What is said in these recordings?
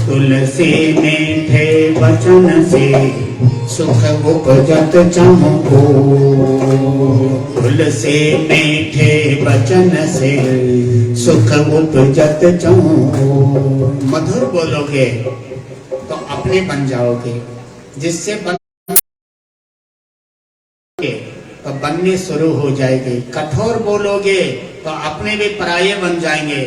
तुलसी मीठे वचन से सुख उपजत चहु तुलसी मीठे वचन से सुख उपजत चहु। मधुर बोलोगे तो अपने बन जाओगे, जिससे तो बनने शुरू हो जाएंगे। कठोर बोलोगे तो अपने भी पराये बन जाएंगे,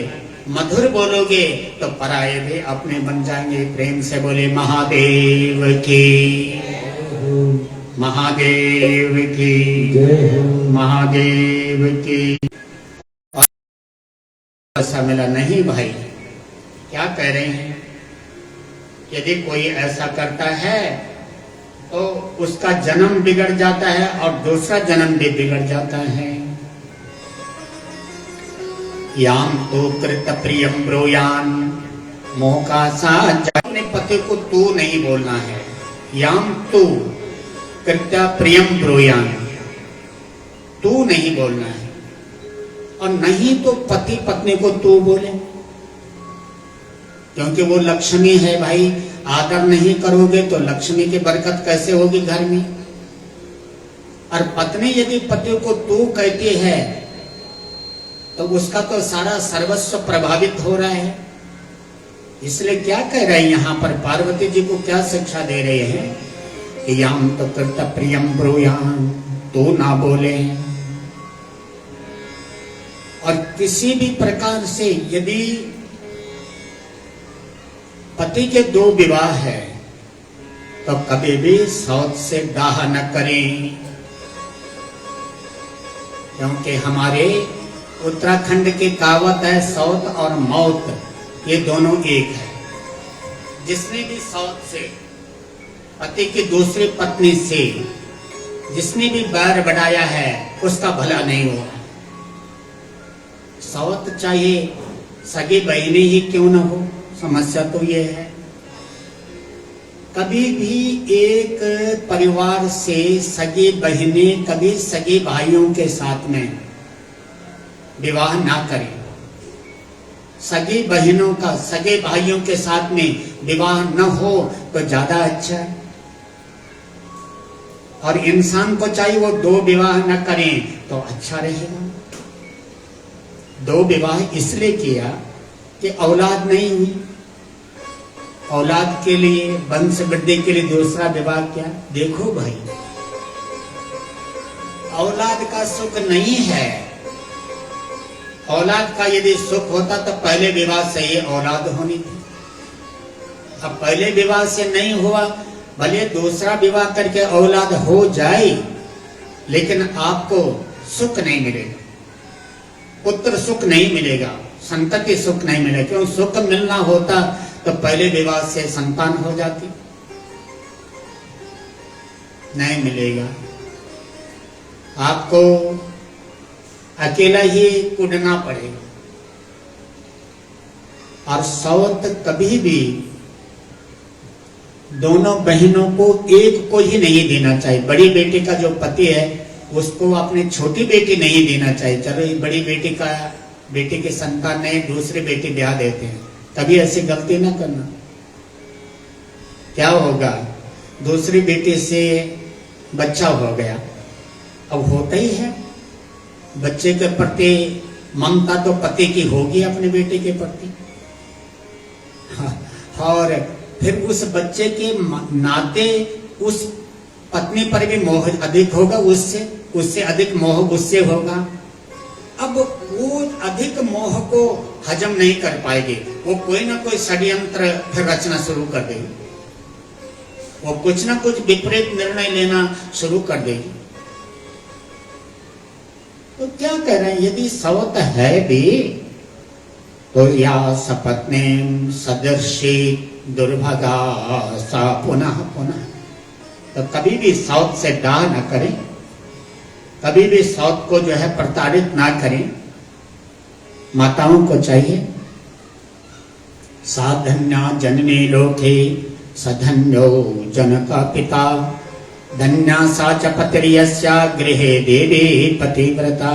मधुर बोलोगे तो पराये भी अपने बन जाएंगे। प्रेम से बोले महादेव की, महादेव की, महादेव की। ऐसा मिला नहीं भाई, क्या कह रहे हैं? यदि कोई ऐसा करता है तो उसका जन्म बिगड़ जाता है और दूसरा जन्म भी बिगड़ जाता है। याम तो कृत प्रियम ब्रूयान, मोह का साथ। अपने पति को तू नहीं बोलना है। याम तू कृत प्रियम ब्रूयान, तू नहीं बोलना है। और नहीं तो पति पत्नी को तू बोले, क्योंकि वो लक्ष्मी है भाई। आदर नहीं करोगे तो लक्ष्मी की बरकत कैसे होगी घर में? और पत्नी यदि पति को तू कहती है तो उसका तो सारा सर्वस्व प्रभावित हो रहा है। इसलिए क्या कह रहे हैं यहाँ पर? पार्वती जी को क्या शिक्षा दे रहे हैं कि याम तो कृत प्रियम ब्रूयाम, तू ना बोले। और किसी भी प्रकार से यदि पति के दो विवाह है तो कभी भी सौत से डाह न करें, क्योंकि हमारे उत्तराखंड की कहावत है सौत और मौत ये दोनों एक है। जिसने भी सौत से, पति की दूसरी पत्नी से जिसने भी बैर बढ़ाया है उसका भला नहीं हुआ। सौत चाहे सगी बहनी ही क्यों न हो, समस्या तो ये है। कभी भी एक परिवार से सगी बहनें कभी सगे भाइयों के साथ में विवाह ना करें। सगी बहनों का सगे भाइयों के साथ में विवाह न हो तो ज्यादा अच्छा है। और इंसान को चाहिए वो दो विवाह न करें तो अच्छा रहेगा। दो विवाह इसलिए किया कि औलाद नहीं हुई, औलाद के लिए, वंश वृद्धि के लिए दूसरा विवाह किया। देखो भाई, औलाद का सुख नहीं है। औलाद का यदि सुख होता तो पहले विवाह से ही औलाद होनी थी। अब पहले विवाह से नहीं हुआ, भले दूसरा विवाह करके औलाद हो जाए लेकिन आपको सुख नहीं मिलेगा, पुत्र सुख नहीं मिलेगा, संतति सुख नहीं मिलेगा। क्यों? सुख मिलना होता तो पहले विवाह से संतान हो जाती, नहीं मिलेगा। आपको अकेला ही कूदना पड़ेगा। और सौत कभी भी दोनों बहनों को एक को ही नहीं देना चाहिए। बड़ी बेटी का जो पति है उसको अपनी छोटी बेटी नहीं देना चाहिए। चलो ये बड़ी बेटी की संतान नहीं, दूसरी बेटी ब्याह देते हैं, कभी ऐसी गलती ना करना। क्या होगा? दूसरी बेटी से बच्चा हो गया, अब होता ही है। बच्चे के प्रति ममता तो पति की होगी अपने बेटे के प्रति। और फिर उस बच्चे के नाते उस पत्नी पर भी मोह अधिक होगा, उससे अधिक मोह उससे होगा। अब वो अधिक मोह को हजम नहीं कर पाएगी, वो कोई ना कोई षड्यंत्र फिर रचना शुरू कर देगी, वो कुछ ना कुछ विपरीत निर्णय लेना शुरू कर देगी। तो क्या कह रहे हैं? यदि सौत है भी तो या सपत्नीम सदर्शी दुर्भगा सा पुनः पुनः। तो कभी भी सौत से डाह न करें, कभी भी सौत को जो है प्रताड़ित ना करें। माताओं को चाहिए साधन्या जननी लोके सधन्यो जनका पिता धन्या सा च पतिर्यस्या गृहे देवी पतिव्रता।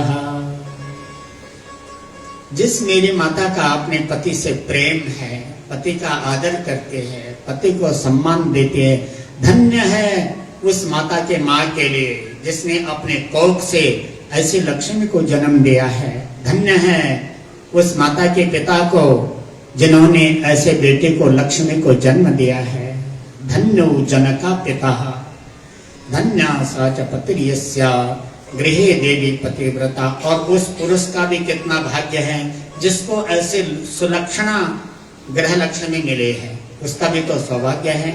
जिस मेरी माता का अपने पति से प्रेम है पति का आदर करते हैं, पति को सम्मान देते हैं। धन्य है उस माता के माँ के लिए जिसने अपने कोख से ऐसी लक्ष्मी को जन्म दिया है। धन्य है उस माता के पिता को जिन्होंने ऐसे बेटे को लक्ष्मी को जन्म दिया है। धन्यो जनका पिता, धन्य सा च पतिर्यस्या गृहे देवी पतिव्रता। और उस पुरुष का भी कितना भाग्य है जिसको ऐसे सुलक्षणा ग्रह लक्ष्मी मिले है, उसका भी तो सौभाग्य है।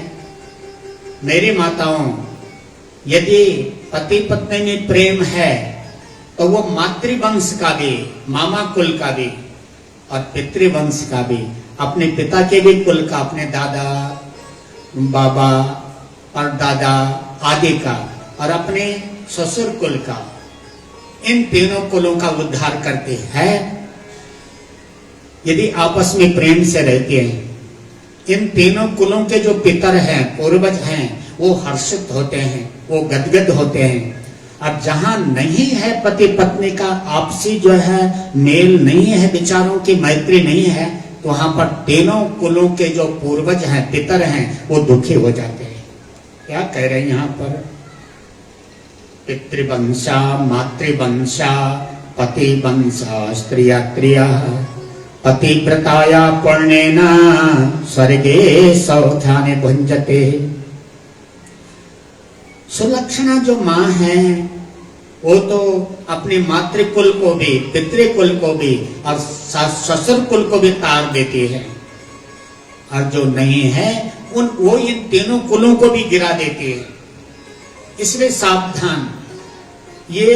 मेरी माताओं, यदि पति पत्नी में प्रेम है तो वो मातृवंश का भी, मामा कुल का भी और पितृवंश का भी, अपने पिता के भी कुल का, अपने दादा बाबा और दादा आदि का, और अपने ससुर कुल का, इन तीनों कुलों का उद्धार करते हैं यदि आपस में प्रेम से रहते हैं। इन तीनों कुलों के जो पितर हैं, पूर्वज हैं, वो हर्षित होते हैं, वो गदगद होते हैं। अब जहां नहीं है पति पत्नी का आपसी जो है मेल नहीं है, विचारों की मैत्री नहीं है, तो वहां पर तीनों कुलों के जो पूर्वज हैं, पितर हैं, वो दुखी हो जाते हैं। क्या कह रहे हैं यहाँ पर? पितृवंशा मातृवंशा पतिवंशा स्त्रिया त्रिया पतिव्रताया पुण्येन स्वर्गे सौख्यानि भुंजते। सुलक्षणा जो माँ है वो तो अपने मातृकुल को भी, पितृकुल को भी और ससुर कुल को भी तार देती है, और जो नहीं है वो इन तीनों कुलों को भी गिरा देती है। इसलिए सावधान, ये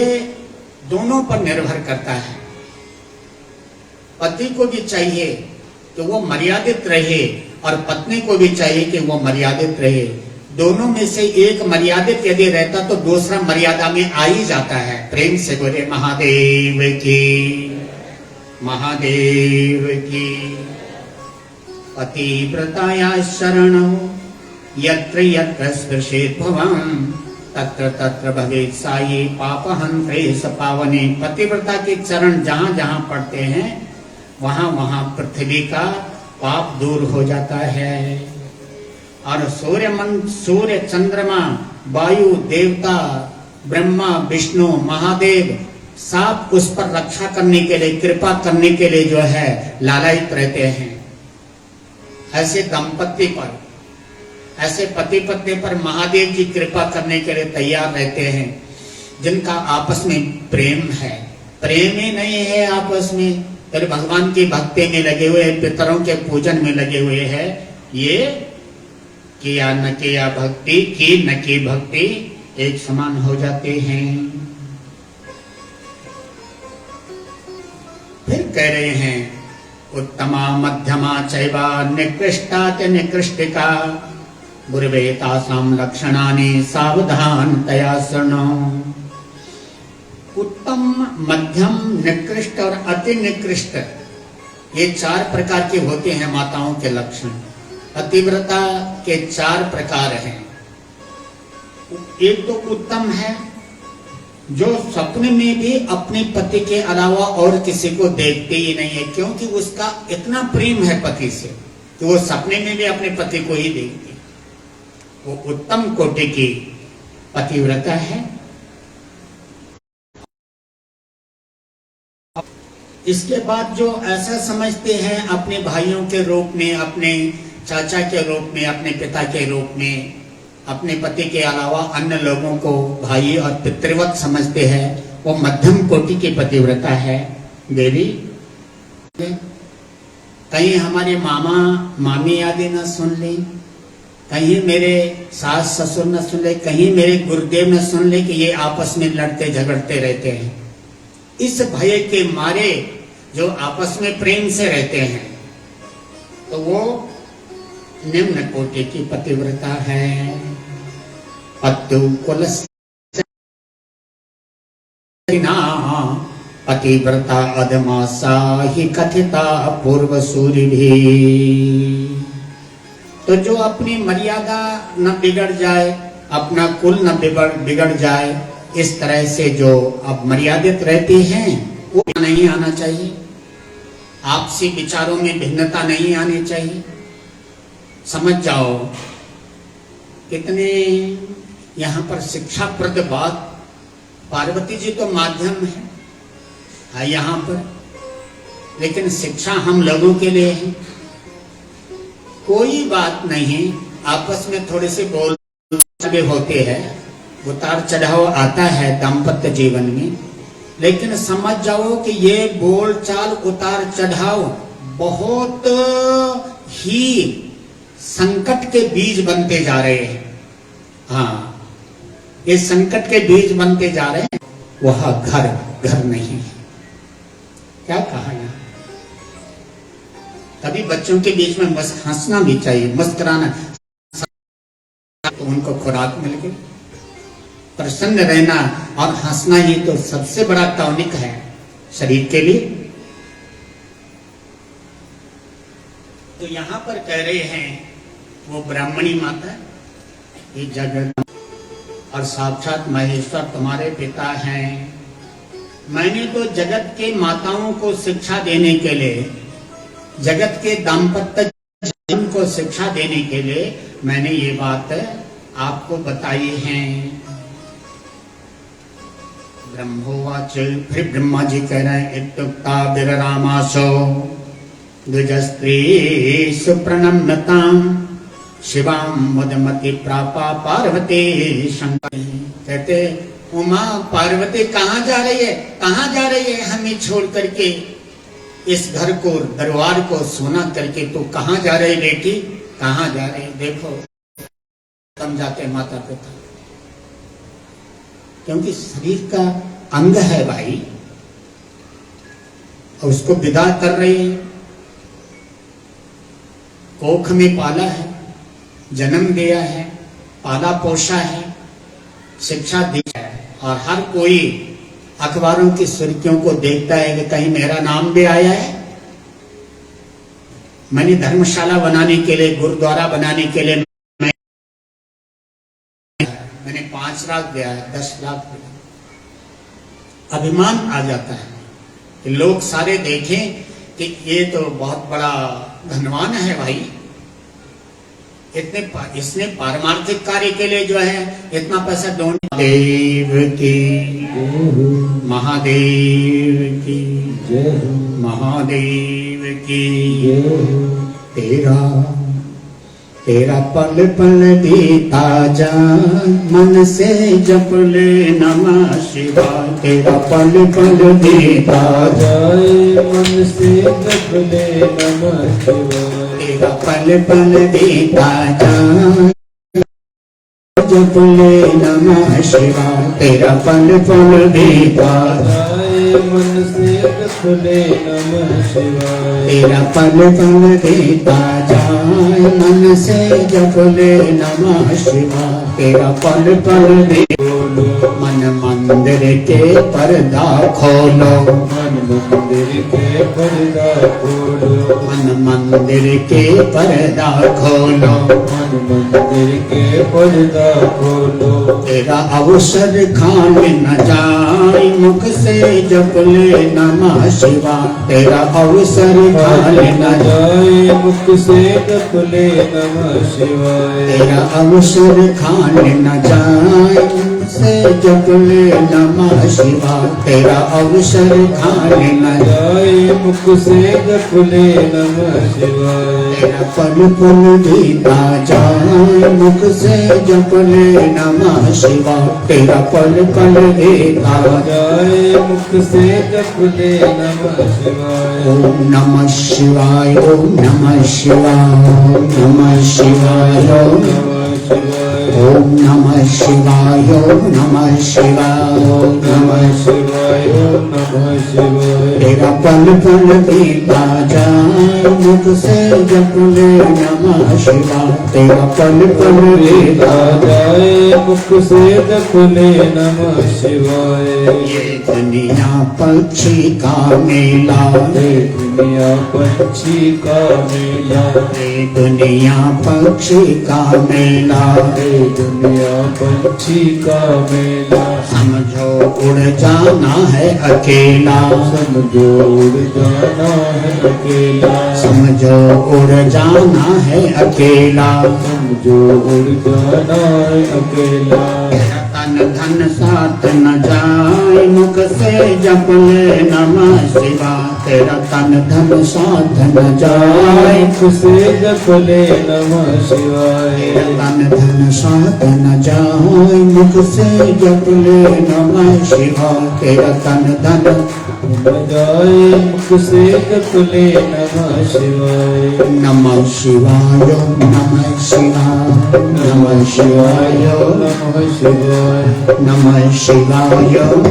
दोनों पर निर्भर करता है। पति को भी चाहिए कि वो मर्यादित रहे और पत्नी को भी चाहिए कि वो मर्यादित रहे। दोनों में से एक मर्यादित यदि रहता तो दूसरा मर्यादा में आ ही जाता है। प्रेम से बोले महादेव की, महादेव की। पतिव्रताया शरणो यत्र यत्र स्पृशेत् भवम् तत्र तत्र भवेत् सायी पापहन्त्रे स पावने। पतिव्रता के चरण जहां जहां पड़ते हैं वहां वहां पृथ्वी का पाप दूर हो जाता है। और सूर्य चंद्रमा वायु देवता ब्रह्मा विष्णु महादेव सब उस पर रक्षा करने के लिए, कृपा करने के लिए जो है लालायित रहते हैं। ऐसे दंपति पर, ऐसे पति पत्नी पर महादेव जी कृपा करने के लिए तैयार रहते हैं जिनका आपस में प्रेम है। प्रेम ही नहीं है आपस में, फिर भगवान की भक्ति में लगे हुए, पितरों के पूजन में लगे हुए हैं। ये किया न किया भक्ति, की न की भक्ति एक समान हो जाते हैं। फिर कह रहे हैं उत्तमा मध्यमा चैवा निकृष्टा च निकृष्टिका बुर्वे तासाम लक्षणानि सावधानतया शृणु। उत्तम, मध्यम, निकृष्ट और अति निकृष्ट, ये चार प्रकार के होते हैं माताओं के लक्षण। पतिव्रता के चार प्रकार हैं। एक तो उत्तम है जो सपने में भी अपने पति के अलावा और किसी को देखते ही नहीं है, क्योंकि उसका इतना प्रेम है पति से कि वो सपने में भी अपने पति को ही देखती है। वो उत्तम कोटि की पतिव्रता है। इसके बाद जो ऐसा समझते हैं अपने भाइयों के रूप में, अपने चाचा के रूप में, अपने पिता के रूप में, अपने पति के अलावा अन्य लोगों को भाई और पितृवत समझते हैं, वो मध्यम कोटि की पतिव्रता है। देवी कहीं हमारे मामा मामी आदि न सुन ले, कहीं मेरे सास ससुर न सुन ले, कहीं मेरे गुरुदेव न सुन ले कि ये आपस में लड़ते झगड़ते रहते हैं। इस भय के मारे जो आपस में प्रेम से रहते हैं तो वो निम्न कोटि की पतिव्रता है। पत्तु कुलस्ना पतिव्रता अधमासा ही कथिता पूर्व सूर्य भी। तो जो अपनी मर्यादा न बिगड़ जाए, अपना कुल न बिगड़ जाए, इस तरह से जो अब मर्यादित रहती हैं वो नहीं आना चाहिए। आपसी विचारों में भिन्नता नहीं आनी चाहिए। समझ जाओ कितने यहाँ पर शिक्षाप्रद बात। पार्वती जी तो माध्यम है यहाँ पर, लेकिन शिक्षा हम लोगों के लिए है। कोई बात नहीं, आपस में थोड़े से बोल होते हैं, उतार चढ़ाव आता है दाम्पत्य जीवन में, लेकिन समझ जाओ कि ये बोल चाल उतार चढ़ाव बहुत ही संकट के बीज बनते जा रहे हैं। हाँ, ये संकट के बीज बनते जा रहे हैं। वह घर नहीं है। क्या कहा यहाँ? तभी बच्चों के बीच में बस हंसना भी चाहिए, मुस्कुराना, तो उनको खुराक मिल गई। प्रसन्न रहना और हंसना ही तो सबसे बड़ा टॉनिक है शरीर के लिए। तो यहां पर कह रहे हैं वो ब्राह्मणी माता, ये जगत और साक्षात महेश्वर तुम्हारे पिता हैं। मैंने तो जगत के माताओं को शिक्षा देने के लिए, जगत के दाम्पत्य जीवन को शिक्षा देने के लिए मैंने ये बात आपको बताई है। ब्रह्मोवाच, फिर ब्रह्मा जी कह रहे हैं, इत्युक्ता विररामासो द्विजस्त्री सुप्रणम्यतां शिवां मुदमति प्रापा पार्वती शंकर। कहते उमा पार्वती कहाँ जा रही है, कहाँ जा रही है हमें छोड़ करके, इस घर को दरबार को सोना करके तो कहाँ जा रही बेटी, कहाँ जा रही? देखो समझाते माता पिता, क्योंकि शरीर का अंग है भाई, और उसको विदा कर रही है। कोख में पाला है, जन्म दिया है, पाला पोषा है, शिक्षा दी है, और हर कोई अखबारों की सुर्खियों को देखता है कि कहीं मेरा नाम भी आया है। मैंने धर्मशाला बनाने के लिए, गुरुद्वारा बनाने के लिए मैंने 5 लाख दिया है, 10 लाख दिया। अभिमान आ जाता है कि लोग सारे देखें कि ये तो बहुत बड़ा धनवान है भाई, इसने पारमार्थिक कार्य के लिए जो है इतना पैसा डोन। देव की महादेव की महादेव की तेरा पल पल बीता जाए, मन से जप ले नमः शिवाय। तेरा पल पल बीता जाए, मन से जप ले नमः शिवाय। तेरा पल पल बीता जाए, जप ले नमः शिवाय। तेरा पल पल बीता जाए, मन से जप ले नमः शिवाय। तेरा पल पल बीता जाए, मन से जप ले नमः शिवाय। तेरा पल पल बोलो, मन मंदिर के पर्दा खोलो, मन मंदिर के पर्दा खोलो, मन मंदिर के पर्दा खोलो, मन मंदिर के पर्दा खोलो। तेरा अवसर खान न जाए, मुख से जप ले नमः शिवाय। तेरा अवसर खान न जाए, मुख से जप ले नमः शिवाय। तेरा अवसर खान न जाए, मुख से जप ले नमः शिवाय। तेरा अवसर खान न जाए, मुख से जप ले नमः शिवाय। तेरा पल पल बीता जाए, मुख से जप ले नमः शिवाय। तेरा पल पल बीता जाए, मुख से जप ले नमः शिवाय। ओम नमः शिवाय, ओम नमः शिवाय, ओम नमः शिवाय, ओम नमः शिवाय, ओम नमः शिवाय, ओम नमः शिवाय, ओम नमः शिवाय, ओम नमः शिवाय। तेरा पल पल बीता जाए, मुख से जप ले नमः शिवाय। तेरा पल पल बीता जाए, मुख से जप ले नमः शिवाय। ये दुनिया पक्षी का मेला, ये दुनिया पक्षी का मेला, ये दुनिया पक्षी का मेला, ये दुनिया पक्षी का मेला। समझो उड़ जाना है अकेला, समझो समझो उड़ जाना है अकेला, समझो उड़ जाना है अकेला। समझो उड़ जाना है अकेला। तेरा तन धन साथ न जाए, मुख से जप ले नमः शिवाय। तेरा तन धन साथ न जाए, मुख से जप ले नमः शिवाय। तेरा तन धन साथ न जाए, मुख से जप ले नमः शिवाय। तेरा तन धन न जाए, मुख से जप ले नमः शिवाय। नमः शिवाय नमः शिवाय नमः शिवाय नमः शिवाय। नमः शिवाय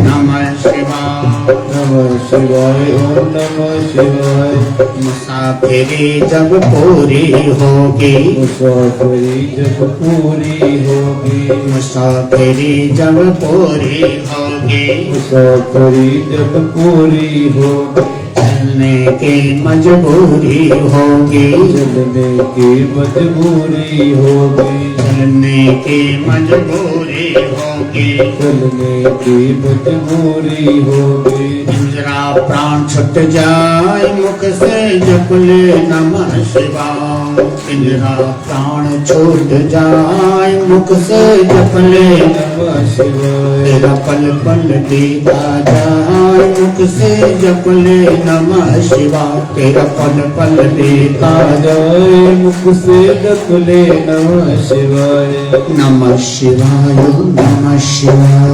नमः शिवाय। नमः शिवाय ओम नमः शिवाय। मुसाफिरी जब पूरी होगी, मुसाफिरी जब पूरी होगी, मुसाफिरी जब पूरी होगी, मुसाफिरी जब पूरी होगी, चलने की मजबूरी होगी, चलने की मजबूरी होगी, चलने की मजबूरी होगी। चलने की मजबूरी होगी। जरा प्राण छूट जाए, मुख से जप ले नमः शिवाय। जरा प्राण छूट जाए, मुख से जप ले नमः शिवाय। तेरा पल पल बीता जाए, मुख से जप ले नमः शिवाय। तेरा पल पल बीता जाए, मुख से जप ले नमः शिवाय। नमः शिवाय नमः शिवाय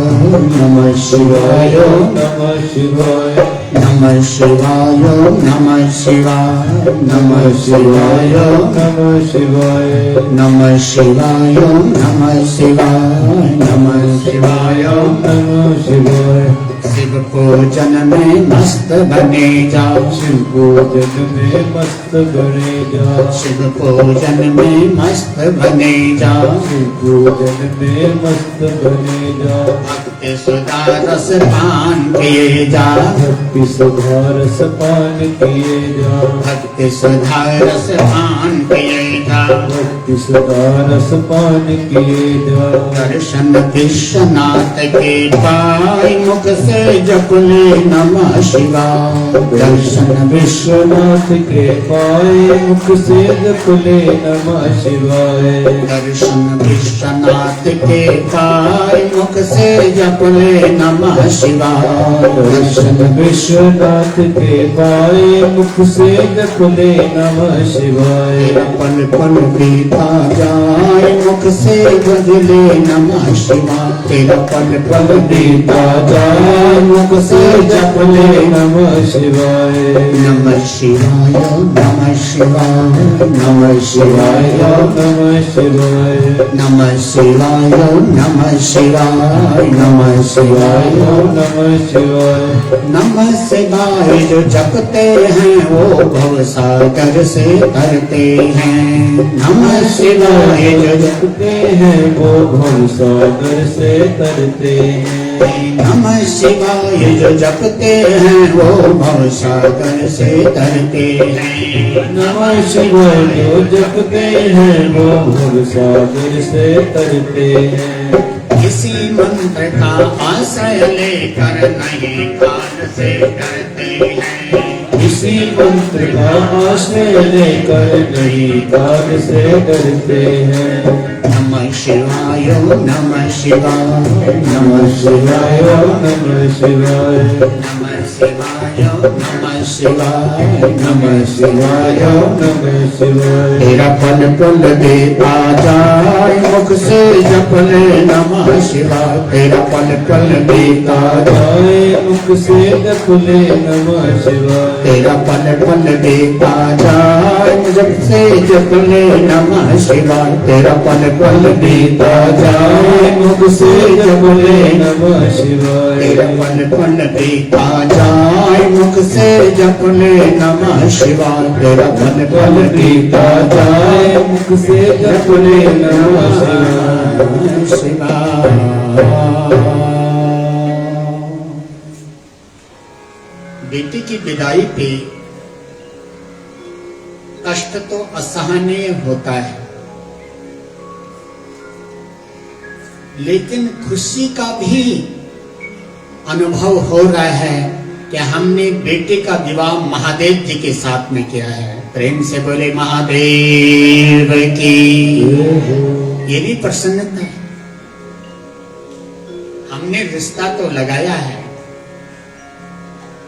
नमः शिवाय नमः शिवाय। नमः शिवाय नमः शिवाय नमः शिवाय नमः शिवाय। नमः शिवाय नमः शिवाय नमः शिवाय। नमः शिवाय। शिव पूजन में मस्त बने जाओ, शिव पूजन में मस्त बने जा। शिव पूजन में मस्त बने जाओ। शिव पूजन में मस्त बने जा। भक्ति सुधा रस पान किए जा, भक्ति सुधा रस पान किए जा। भक्ति सुधा रस पान किए जा। भक्ति सुधा रस पान किए जा। दर्शन विश्वनाथ के पाए, मुख से जप ले नमः शिवाय। दर्शन विश्वनाथ के पाए, मुख से जप ले नमः शिवाय। दर्शन विश्वनाथ के पाए, मुख से जप ले नमः शिवाय। दर्शन विश्वनाथ के पाए, मुख से जप ले नमः शिवाय। तेरा पल पल बीता जाए, मुख से बजले नमः शिवाय। तेरा पल पल बीता जाए, मुख से जप ले नमः शिवाय। नमः शिवाय नमः शिवाय नमः शिवाय नमः शिवाय। नमः शिवाय नमः शिवाय नमः शिवाय नमः शिवाय। नमः शिवाय जो जपते हैं वो भव सागर से तरते हैं। नमः शिवाय जो जपते हैं वो भव सागर से तरते हैं। नमः शिवाय जो जपते हैं वो भव सागर से तरते हैं। नमः शिवाय जो जपते हैं वो भव सागर से तरते हैं। किसी मंत्र का आश्रय लेकर नहीं काल से डरते हैं। इसी मंत्र का आश्रय लेकर नहीं काल से डरते हैं। नमः शिवाय नमः शिवाय नमः शिवाय नमः शिवाय। नमः शिवाय नमः शिवाय नमः शिवाय नमः शिवाय। तेरा पल पल देता जाए, मुख से जप ले नमः शिवाय। तेरा पल पल देता जाए, मुख से जप ले नमः शिवाय। तेरा पल पल देता जाए, जप से जप ले नमः शिवाय। तेरा पल पल देता जाए, मुख से जप ले नमः शिवाय। तेरा पल पल देता जाए, मुख से जप ले नमः शिवाय। तेरा पल पल देता जाए, मुख से जप ले नमः शिवाय। शिवाय। बेटी की विदाई पे कष्ट तो असहनीय होता है, लेकिन खुशी का भी अनुभव हो रहा है कि हमने बेटे का विवाह महादेव जी के साथ में किया है। प्रेम से बोले महादेव की। ये भी प्रसन्नता है। हमने रिश्ता तो लगाया है,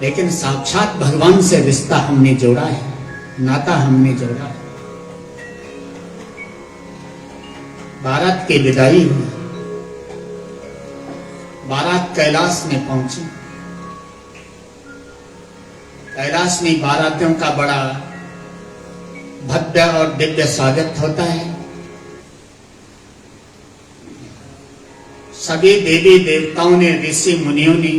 लेकिन साक्षात भगवान से रिश्ता हमने जोड़ा है, नाता हमने जोड़ा है। बारात की विदाई हुई, बारात कैलाश में पहुंची। कैलाश में बारातियों का बड़ा भव्य और दिव्य स्वागत होता है। सभी देवी देवताओं ने, ऋषि मुनियों ने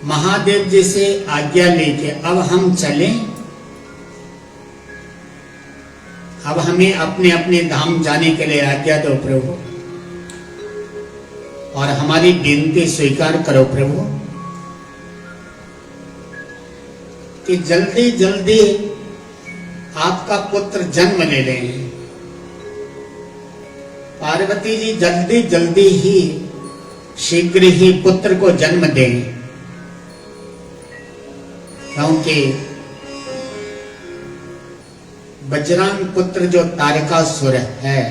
महादेव जी से आज्ञा लेके अब हम चलें, अब हमें अपने अपने धाम जाने के लिए आज्ञा दो प्रभु, और हमारी विनती स्वीकार करो प्रभु कि जल्दी जल्दी आपका पुत्र जन्म ले लें। पार्वती जी जल्दी जल्दी ही, शीघ्र ही पुत्र को जन्म दें, क्योंकि बजरंग पुत्र जो तारकासुर है,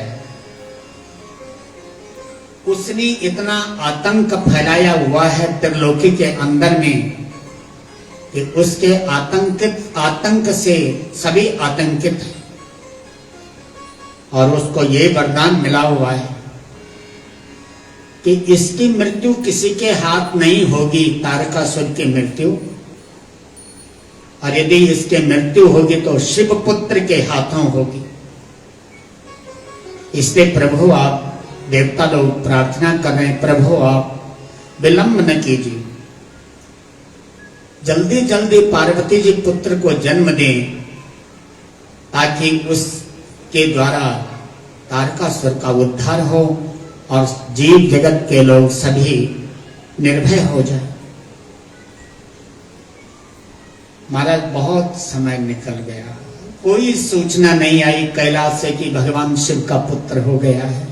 उसने इतना आतंक फैलाया हुआ है त्रिलोकी के अंदर में कि उसके आतंक से सभी आतंकित हैं। और उसको ये वरदान मिला हुआ है कि इसकी मृत्यु किसी के हाथ नहीं होगी, तारकासुर की मृत्यु, और यदि इसके मृत्यु होगी तो शिव पुत्र के हाथों होगी। इसलिए प्रभु आप, देवता लोग प्रार्थना कर रहे हैं, प्रभु आप विलंब न कीजिए, जल्दी जल्दी पार्वती जी पुत्र को जन्म दें, ताकि उसके द्वारा तारकासुर का उद्धार हो और जीव जगत के लोग सभी निर्भय हो जाए। महाराज बहुत समय निकल गया, कोई सूचना नहीं आई कैलाश से कि भगवान शिव का पुत्र हो गया है,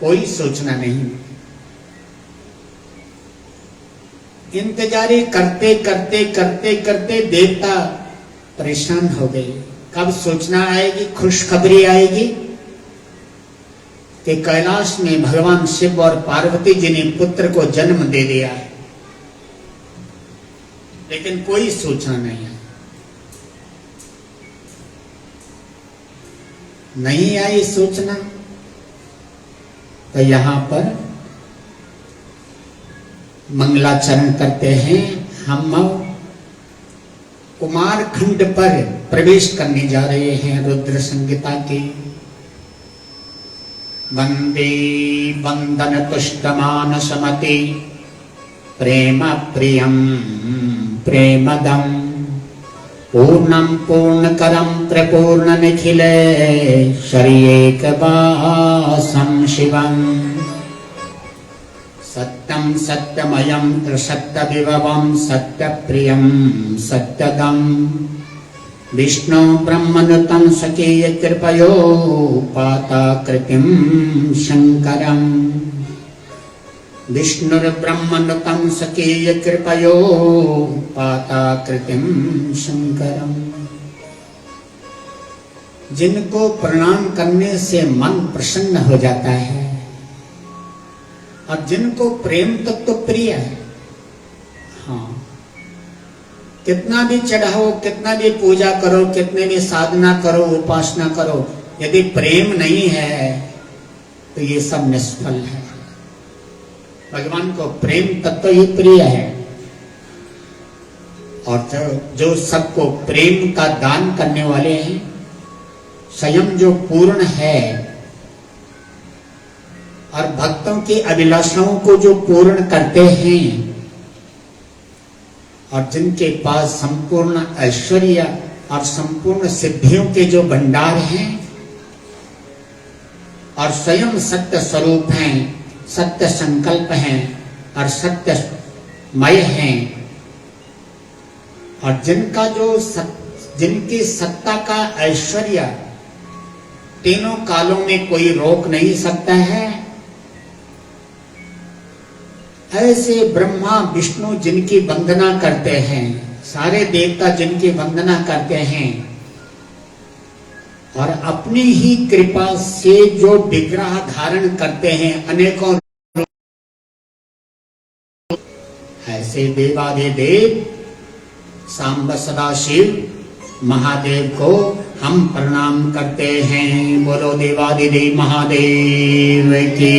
कोई सूचना नहीं। इंतजारी करते करते करते करते देवता परेशान हो गए। कब सूचना आएगी, खुशखबरी आएगी कि कैलाश में भगवान शिव और पार्वती जी ने पुत्र को जन्म दे दिया है, लेकिन कोई सूचना नहीं है। नहीं आई सूचना, तो यहां पर मंगलाचरण करते हैं। हम कुमार खंड पर प्रवेश करने जा रहे हैं रुद्र संहिता के। वंदे वंदन तुष्टमान समति प्रेम प्रियम प्रेमदम पूर्णम पूर्णकरम त्रिपूर्ण निखिले शरीएकवासं शिवम् सत्यं सत्यमयं त्रिसत्यविभवं सत्यप्रियं सत्यदं विष्णु ब्रह्मनुतं स्वकीय कृपयोपाताकृतिं शङ्करम् विष्णुर्ब्रह्मनुतं स्वकीय कृपयोपाताकृतिं शङ्करम्। जिनको प्रणाम करने से मन प्रसन्न हो जाता है और जिनको प्रेम तत्व तो प्रिय है, हाँ, कितना भी चढ़ाओ, कितना भी पूजा करो, कितने भी साधना करो, उपासना करो, यदि प्रेम नहीं है तो ये सब निष्फल है। भगवान को प्रेम तत्व ही प्रिय है, और जो सबको प्रेम का दान करने वाले हैं, स्वयं जो पूर्ण है और भक्तों की अभिलाषाओं को जो पूर्ण करते हैं, और जिनके पास संपूर्ण ऐश्वर्य और संपूर्ण सिद्धियों के जो भंडार हैं, और स्वयं सत्य स्वरूप हैं, सत्य संकल्प हैं और सत्यमय हैं, और जिनका जिनकी सत्ता का ऐश्वर्य तीनों कालों में कोई रोक नहीं सकता है, ऐसे ब्रह्मा विष्णु जिनकी वंदना करते हैं, सारे देवता जिनकी वंदना करते हैं, और अपनी ही कृपा से जो विग्रह धारण करते हैं अनेकों, ऐसे देवाधिदेव सांब सदाशिव महादेव को हम प्रणाम करते हैं। बोलो देवाधिदेव महादेव की,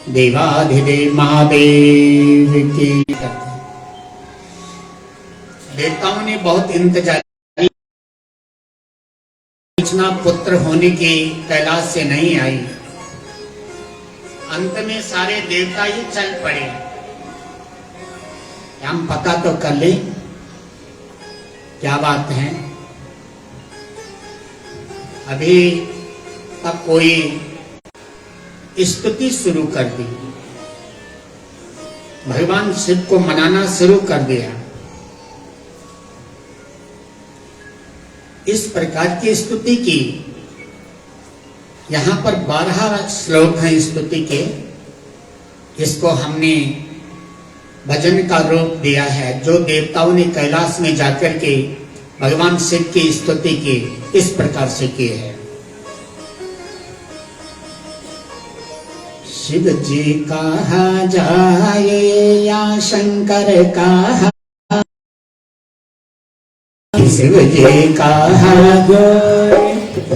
देवाधिदेव महादेव की। देवताओं ने बहुत इंतजार किया, सूचना पुत्र होने की कैलाश से नहीं आई। अंत में सारे देवता ही चल पड़े। हम पता तो कर ले क्या बात है। अभी तक कोई स्तुति शुरू कर दी, भगवान शिव को मनाना शुरू कर दिया। इस प्रकार की स्तुति की। यहां पर 12 श्लोक हैं स्तुति के। इसको हमने भजन का रूप दिया है। जो देवताओं ने कैलाश में जाकर के भगवान शिव की स्तुति की, इस प्रकार से की है। शिव जी कहा जाए या शंकर कहा, शिव जी कहा जाए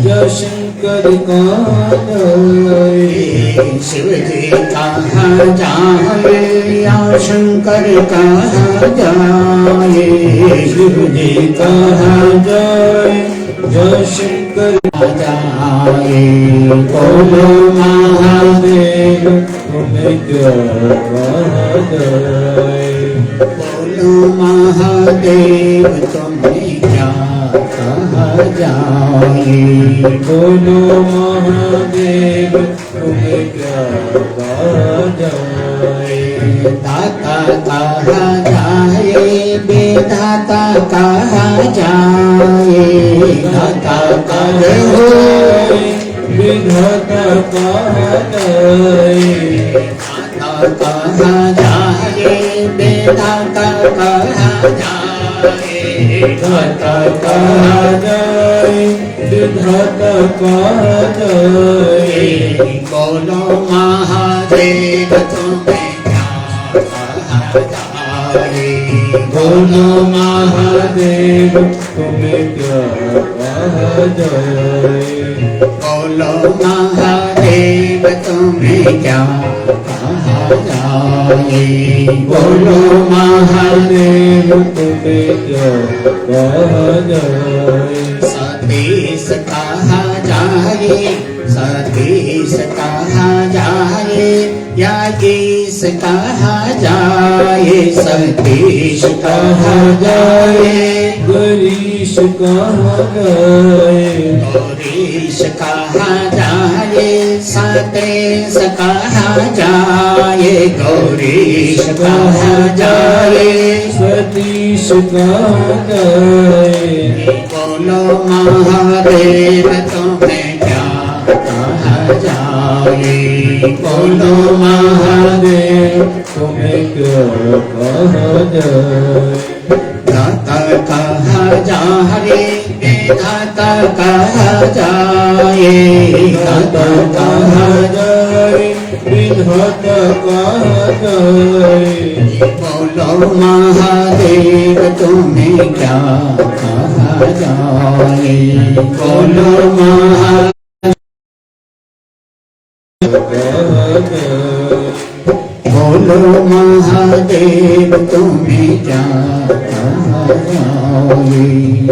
या शंकर कहा जाए, शिव जी कहा जाए या शंकर कहा जाए, शिव जी कहा जाए या शंकर जाए। बोलो महादेव तुम्हें क्या कहा जाए, बोलो महादेव तुम्हें क्या कहा जाए, बोलो महादेव तुम्हें क्या कहा जाए। दाता कहा जाए, बेदाता कहा जाए, दाता कहा विधाता कहा जाए, दाता कहा जाए, बेदाता कहा जाए, दाता कहा जाए, विधाता कहा जाए। बोलो महादेव तुम्हें क्या कहा जाए, बोलो महादेव तुम्हें क्या कहा जाए, बोलो महादेव तुम्हें क्या कहा जाए, बोलो महादेव तुम्हें क्या कहा जाए। सतीश कहा जाए, सतीश कहा जाए, या ईश कहा जाए, सतीश कहा जाए, गरीश कहा जाए, गौरीश कहा जाए, सतीश कहा जाए, गौरीश कहा जाए, सतीश कहा जाए। बोलो महादेव तुम्हें क्या कहा जाए, बोलो महादेव तुम्हें क्या कहा जाए। दाता कहा जाए, दाता कहा जाए, दाता कहा जाए, विधाता कहा जाए। बोलो महादेव तुम्हें क्या कहा जाए, बोलो महादेव कहा जाए। बोलो महादेव तुम्हें क्या कहा जाए,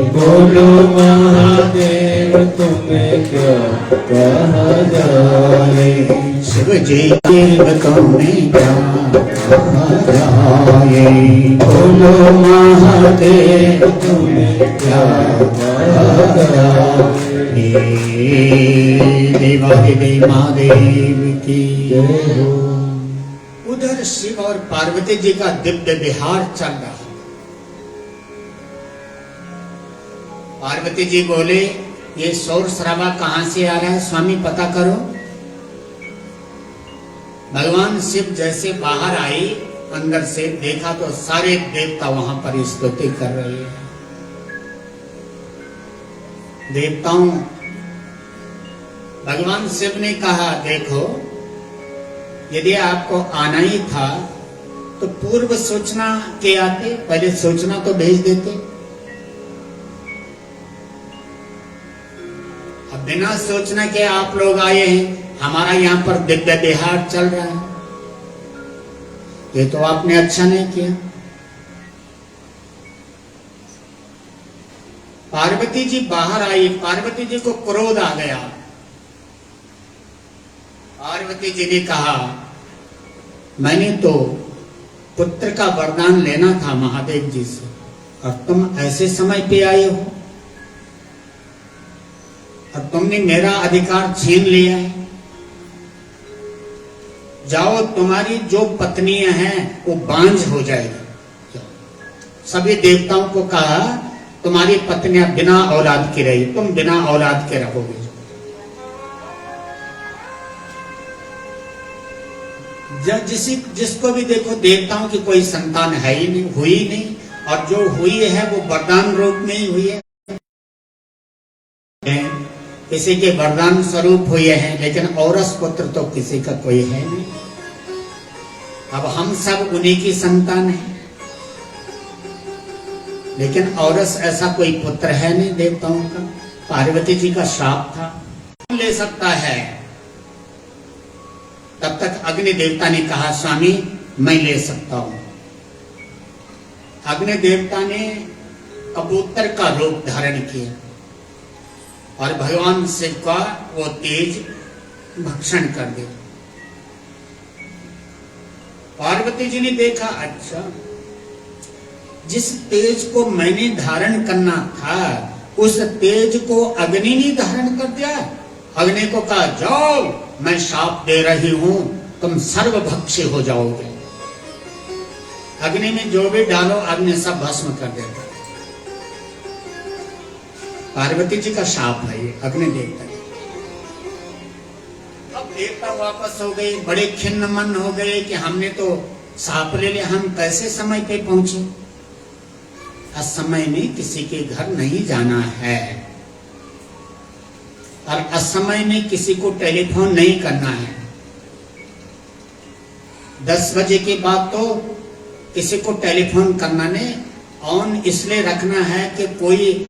बोलो महादेव तुम्हें क्या कहा जाए। शिव जी देव तुम्हें क्या कहा जाए, बोलो महादेव तुम्हें क्या कहा जाए। देवाधिदेव महादेव की जय हो। उधर शिव और पार्वती जी का दिव्य विहार चल रहा। पार्वती जी बोले, ये शोर शराबा कहां से आ रहा है स्वामी, पता करो। भगवान शिव जैसे बाहर आए अंदर से देखा तो सारे देवता वहां पर स्तुति कर रहे हैं। देवताओं, भगवान शिव ने कहा, देखो यदि आपको आना ही था तो पूर्व सूचना के आते, पहले सूचना तो भेज देते। अब बिना सूचना के आप लोग आए हैं, हमारा यहाँ पर दिव्य विहार चल रहा है, ये तो आपने अच्छा नहीं किया। पार्वती जी बाहर आई, पार्वती जी को क्रोध आ गया। पार्वती जी ने कहा, मैंने तो पुत्र का वरदान लेना था महादेव जी से, और तुम ऐसे समय पे आए हो और तुमने मेरा अधिकार छीन लिया है। जाओ, तुम्हारी जो पत्नियां हैं वो बांझ हो जाएगी। सभी देवताओं को कहा, तुम्हारी पत्नियां बिना औलाद की रही, तुम बिना औलाद के रहोगे। जिसको भी देखो देवताओं की कोई संतान है ही नहीं, हुई नहीं, और जो हुई है वो वरदान रूप में ही हुई है। किसी के वरदान स्वरूप हुए हैं, लेकिन औरस पुत्र तो किसी का कोई है नहीं। अब हम सब उन्हीं की संतान है, लेकिन औरस ऐसा कोई पुत्र है नहीं देवताओं का। पार्वती जी का श्राप था, ले सकता है। तब तक अग्नि देवता ने कहा, स्वामी मैं ले सकता हूं। अग्नि देवता ने कबूतर का रूप धारण किया और भगवान शिव का वो तेज भक्षण कर दिया। पार्वती जी ने देखा, अच्छा जिस तेज को मैंने धारण करना था उस तेज को अग्नि ने धारण कर दिया। अग्नि को कहा, जाओ मैं शाप दे रही हूं, तुम सर्वभक्षी हो जाओगे। अग्नि में जो भी डालो अग्नि सब भस्म कर देता। पार्वती जी का शाप है ये, अग्नि देवता। अब देवता वापस हो गए, बड़े खिन्न मन हो गए कि हमने तो शाप ले लिया, हम कैसे समय पे पहुंचे। असमय में किसी के घर नहीं जाना है, और असमय में किसी को टेलीफोन नहीं करना है। 10 बजे के बाद तो किसी को टेलीफोन करना नहीं, ऑन इसलिए रखना है कि कोई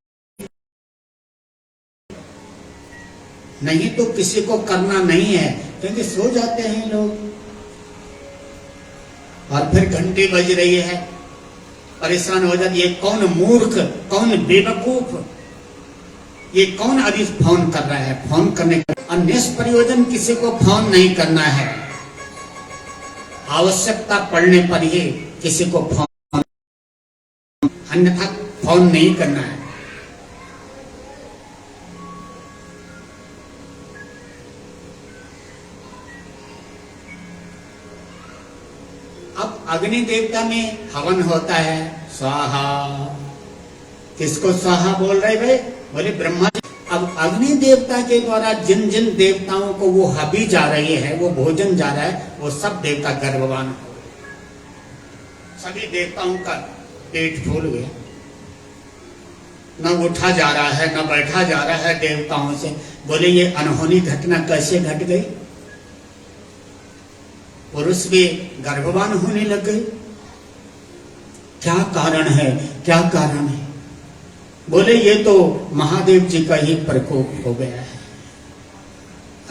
नहीं तो किसी को करना नहीं है, क्योंकि सो जाते हैं लोग। और फिर घंटी बज रही है, परेशान हो जाती है, कौन मूर्ख, कौन बेवकूफ, ये कौन अभी फोन कर रहा है। फोन करने का अन्य प्रयोजन किसी को फोन नहीं करना है, आवश्यकता पड़ने पर ही किसी को फोन, अन्यथा फोन नहीं करना है। अब अग्नि देवता में हवन होता है, स्वाहा। किसको स्वाहा बोल रहे भाई? बोले ब्रह्मा जी। अब अग्नि देवता के द्वारा जिन जिन देवताओं को वो हबी जा रही है, वो भोजन जा रहा है, वो सब देवता गर्भवान हो गए। सभी देवताओं का पेट फूल गया, न उठा जा रहा है न बैठा जा रहा है देवताओं से। बोले ये अनहोनी घटना कैसे घट गई? पुरुष भी गर्भवान होने लग गए, क्या कारण है, क्या कारण है? बोले ये तो महादेव जी का ही प्रकोप हो गया है।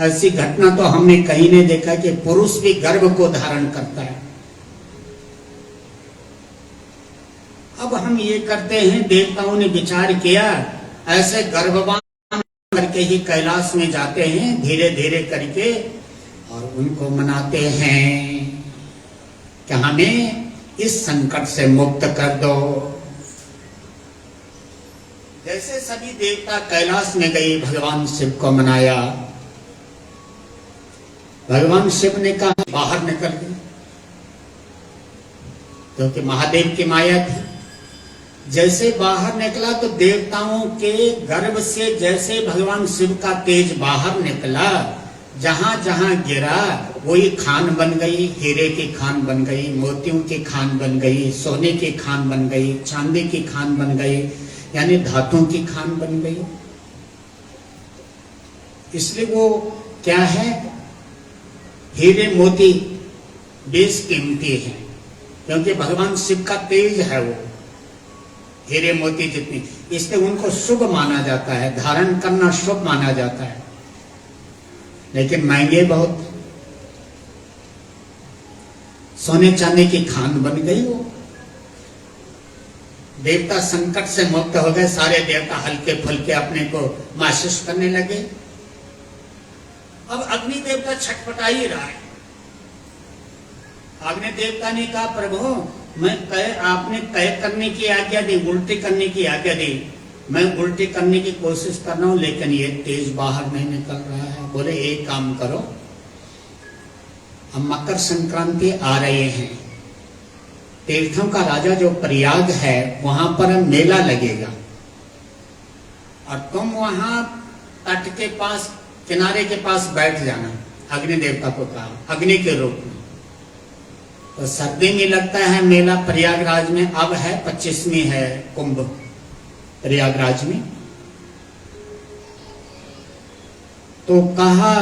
ऐसी घटना तो हमने कहीं नहीं देखा कि पुरुष भी गर्भ को धारण करता है। अब हम ये करते हैं, देवताओं ने विचार किया, ऐसे गर्भवान करके ही कैलाश में जाते हैं धीरे धीरे करके, और उनको मनाते हैं कि हमें इस संकट से मुक्त कर दो। जैसे सभी देवता कैलाश में गए, भगवान शिव को मनाया। भगवान शिव ने कहा बाहर निकल गए, क्योंकि महादेव की माया थी। जैसे बाहर निकला तो देवताओं के गर्भ से जैसे भगवान शिव का तेज बाहर निकला, जहां जहां गिरा वही खान बन गई, हीरे की खान बन गई, मोतियों की खान बन गई, सोने की खान बन गई, चांदी की खान बन गई, यानी धातुओं की खान बन गई। इसलिए वो क्या है, हीरे मोती बेशकीमती है, क्योंकि भगवान शिव का तेज है वो हीरे मोती जितनी, इसलिए उनको शुभ माना जाता है, धारण करना शुभ माना जाता है, लेकिन महंगे बहुत। सोने चांदी की खान बन गई वो। देवता संकट से मुक्त हो गए, सारे देवता हल्के फुल्के अपने को महसूस करने लगे। अब अग्नि देवता छटपटा ही रहा है। अग्नि देवता ने कहा, प्रभु मैं आपने तय करने की आज्ञा दी, उल्टी करने की आज्ञा दी, मैं उल्टी करने की कोशिश कर रहा हूं, लेकिन ये तेज बाहर नहीं निकल रहा है। बोले एक काम करो, हम मकर संक्रांति आ रहे हैं, तीर्थों का राजा जो प्रयाग है वहां पर मेला लगेगा, और तुम वहां तट के पास किनारे के पास बैठ जाना। अग्नि देवता को कहा, अग्नि के रूप में। तो सर्दी में लगता है मेला प्रयागराज में, अब है 25वीं है कुंभ प्रयागराज में। तो कहा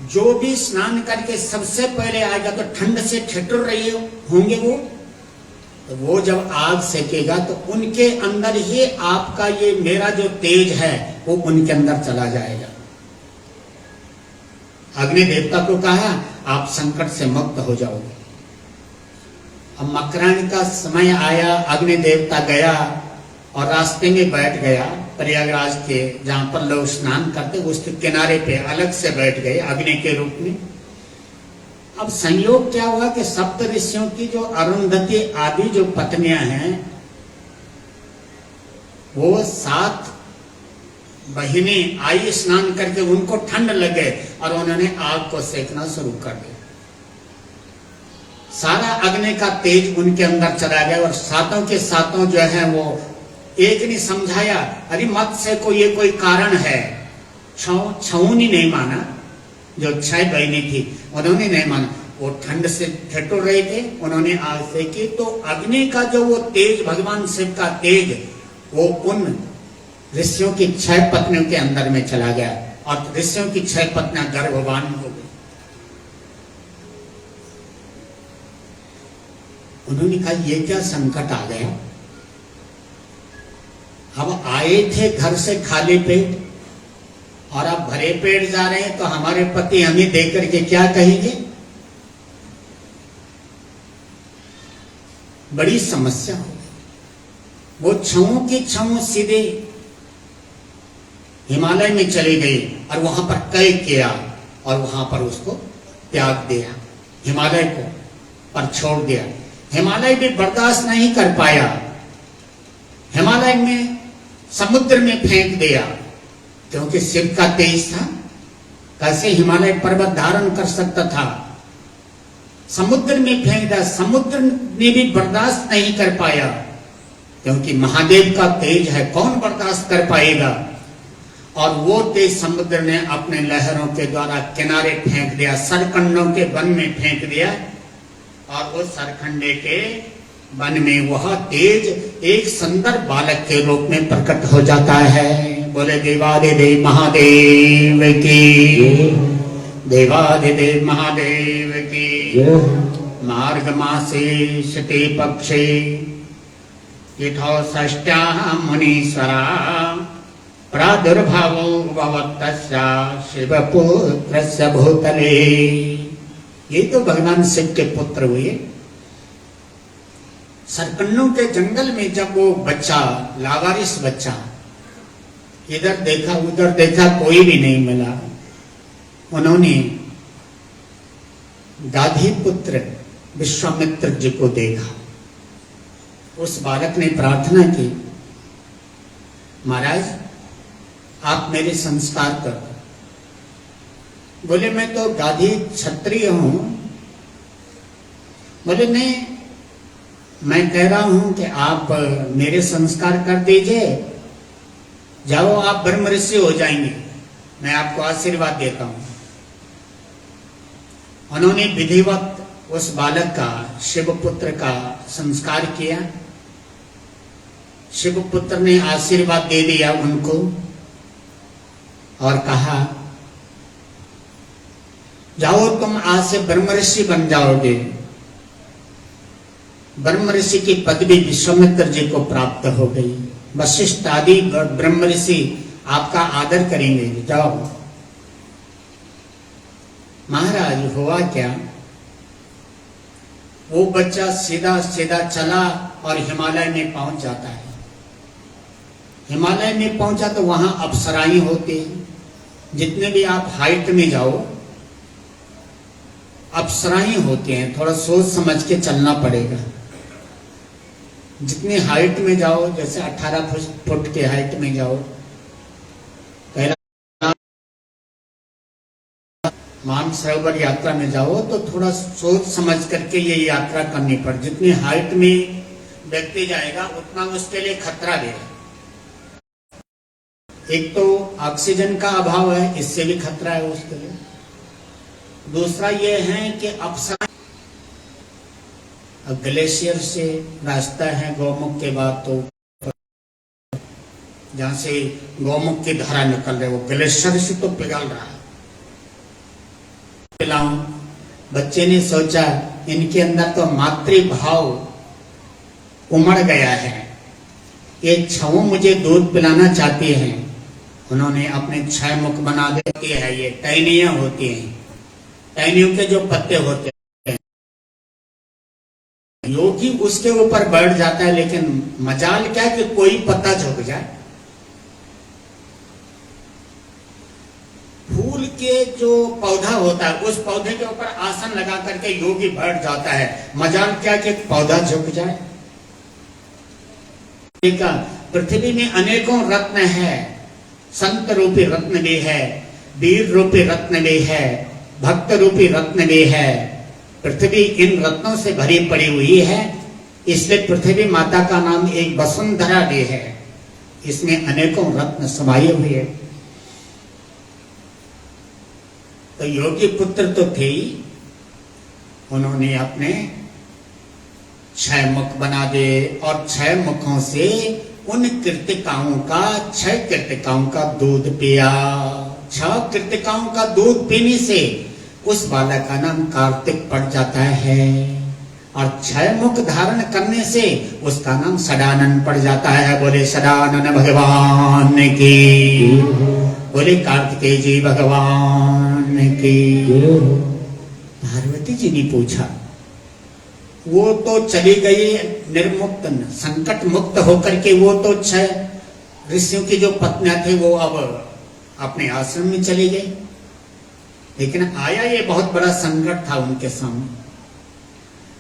जो भी स्नान करके सबसे पहले आएगा, तो ठंड से ठिठुर रही होंगे वो, तो वो जब आग सेकेगा तो उनके अंदर ही आपका ये मेरा जो तेज है वो उनके अंदर चला जाएगा। अग्नि देवता को कहा आप संकट से मुक्त हो जाओगे। अब मकरान का समय आया, अग्नि देवता गया और रास्ते में बैठ गया प्रयागराज के, जहां पर लोग स्नान करते उसके किनारे पे अलग से बैठ गए अग्नि के रूप में। अब संयोग क्या हुआ कि सप्त ऋषियों की जो अरुंधति आदि जो पत्नियां हैं, वो 7 बहिनें आई स्नान करके, उनको ठंड लगे और उन्होंने आग को सेकना शुरू कर दिया। सारा अग्नि का तेज उनके अंदर चला गया, और सातों के सातों जो है वो एक ने समझाया, अरे मत से ये कोई कारण है। छऊनी नहीं माना, जो 6 बहनें थी उन्होंने नहीं माना, वो ठंड से ठिठुर रहे थे, उन्होंने आग सेकी। तो अग्नि का जो वो तेज, भगवान शिव का तेज, वो उन ऋषियों की 6 पत्नियों के अंदर में चला गया, और ऋषियों की 6 पत्नियां गर्भवान हो गई। उन्होंने कहा ये क्या संकट आ गया, हम आए थे घर से खाली पेट और अब भरे पेट जा रहे हैं, तो हमारे पति हमें देख करके क्या कहेंगे। बड़ी समस्या हो गई। वो छऊ की छऊ सीधे हिमालय में चली गई और वहां पर कैद किया, और वहां पर उसको त्याग दिया, हिमालय को पर छोड़ दिया। हिमालय भी बर्दाश्त नहीं कर पाया, हिमालय में समुद्र में फेंक दिया, क्योंकि शिव का तेज था। कैसे हिमालय पर्वत धारण कर सकता था, समुद्र में फेंक दिया। समुद्र ने भी बर्दाश्त नहीं कर पाया, क्योंकि महादेव का तेज है, कौन बर्दाश्त कर पाएगा। और वो तेज समुद्र ने अपने लहरों के द्वारा किनारे फेंक दिया, सरकंडों के वन में फेंक दिया, और वो सरखंडे के वन में वह तेज एक सुंदर बालक के रूप में प्रकट हो जाता है। बोले देवादिदेव महादेव की, देवादिदेव महादेव की। मार्ग मासे शते पक्षे यथो षष्ट्या मुनीश्वरा, प्रादुर्भावो भवत्तस्य शिवपुत्रस्य भूतले। ये तो भगवान शिव के पुत्र हुए। सरकंडों के जंगल में जब वो बच्चा, लावारिस बच्चा, इधर देखा उधर देखा, कोई भी नहीं मिला, उन्होंने गाधी पुत्र विश्वामित्र जी को देखा। उस बालक ने प्रार्थना की, महाराज आप मेरे संस्कार कर दो। बोले मैं तो गाधी क्षत्रिय हूं। बोले नहीं, मैं कह रहा हूं कि आप मेरे संस्कार कर दीजिए, जाओ आप ब्रह्म ऋषि हो जाएंगे, मैं आपको आशीर्वाद देता हूं। उन्होंने विधिवत उस बालक का, शिवपुत्र का संस्कार किया। शिवपुत्र ने आशीर्वाद दे दिया उनको और कहा, जाओ तुम आज से ब्रह्म ऋषि बन जाओगे। ब्रह्म ऋषि की पदवी विश्वामित्र जी को प्राप्त हो गई। वशिष्ठ आदि ब्रह्म ऋषि आपका आदर करेंगे, जाओ। महाराज हुआ क्या, वो बच्चा सीधा सीधा चला और हिमालय में पहुंच जाता है। हिमालय में पहुंचा तो वहां अप्सराएं होती हैं। जितने भी आप हाइट में जाओ, अप्सराएं होती हैं। थोड़ा सोच समझ के चलना पड़ेगा। जितनी हाइट में जाओ, जैसे 18 फुट के हाइट में जाओ, मानसरोवर यात्रा में जाओ तो थोड़ा सोच समझ करके ये यात्रा करनी पड़। जितनी हाइट में व्यक्ति जाएगा उतना उसके लिए खतरा भी है। एक तो ऑक्सीजन का अभाव है, इससे भी खतरा है उसके लिए। दूसरा ये है कि अप्सरा ग्लेशियर से रास्ता है गौमुख के बाद, तो जहां से गौमुख की धारा निकल रही है वो ग्लेशियर से तो पिघल रहा है। पिलाऊं, बच्चे ने सोचा इनके अंदर तो मातृभाव उमड़ गया है, ये छऊ मुझे दूध पिलाना चाहती हैं। उन्होंने अपने 6 मुख बना दिए है। ये टहनियां होती हैं, टहनियों के जो पत्ते होते हैं, योगी उसके ऊपर बैठ जाता है, लेकिन मजाल क्या कि कोई पत्ता झुक जाए। फूल के जो पौधा होता है उस पौधे के ऊपर आसन लगा करके योगी बैठ जाता है। मजाल क्या कि पौधा झुक जाए। पृथ्वी में अनेकों रत्न है, संत रूपी रत्न भी है, वीर रूपी रत्न भी है, भक्त रूपी रत्न भी है। पृथ्वी इन रत्नों से भरी पड़ी हुई है, इसलिए पृथ्वी माता का नाम एक वसुंधरा भी है। इसमें अनेकों रत्न समाये हुए हैं। तो योगी पुत्र तो थे ही, उन्होंने अपने 6 मुख बना दे और 6 मुखों से उन कृतिकाओं का, 6 कृतिकाओं का दूध पिया। 6 कृतिकाओं का दूध पीने से उस बालक का नाम कार्तिक पड़ जाता है, और 6 मुख धारण करने से उसका नाम सदानंद पड़ जाता है। बोले सदानंद भगवान की, बोले कार्तिकेय जी भगवान की। पार्वती जी ने पूछा, वो तो चली गई निर्मुक्त, संकट मुक्त होकर के। वो तो 6 ऋषियों की जो पत्नियां थे वो अब अपने आश्रम में चली गई, लेकिन आया ये बहुत बड़ा संकट था उनके सामने।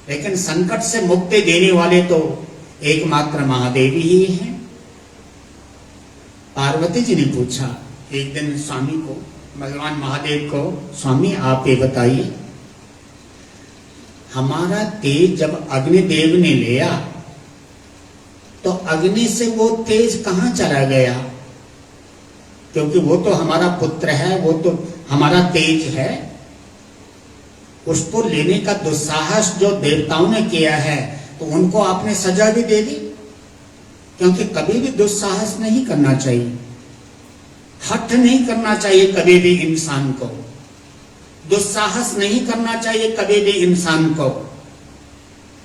लेकिन संकट से मुक्ति देने वाले तो एकमात्र महादेव ही हैं। पार्वती जी ने पूछा एक दिन स्वामी को, भगवान महादेव को, स्वामी आप ये बताइए, हमारा तेज जब अग्निदेव ने लिया तो अग्नि से वो तेज कहां चला गया? क्योंकि वो तो हमारा पुत्र है, वो तो हमारा तेज है। उसको लेने का दुस्साहस जो देवताओं ने किया है तो उनको आपने सजा भी दे दी, क्योंकि कभी भी दुस्साहस नहीं करना चाहिए, हठ नहीं करना चाहिए कभी भी इंसान को, दुस्साहस नहीं करना चाहिए कभी भी इंसान को,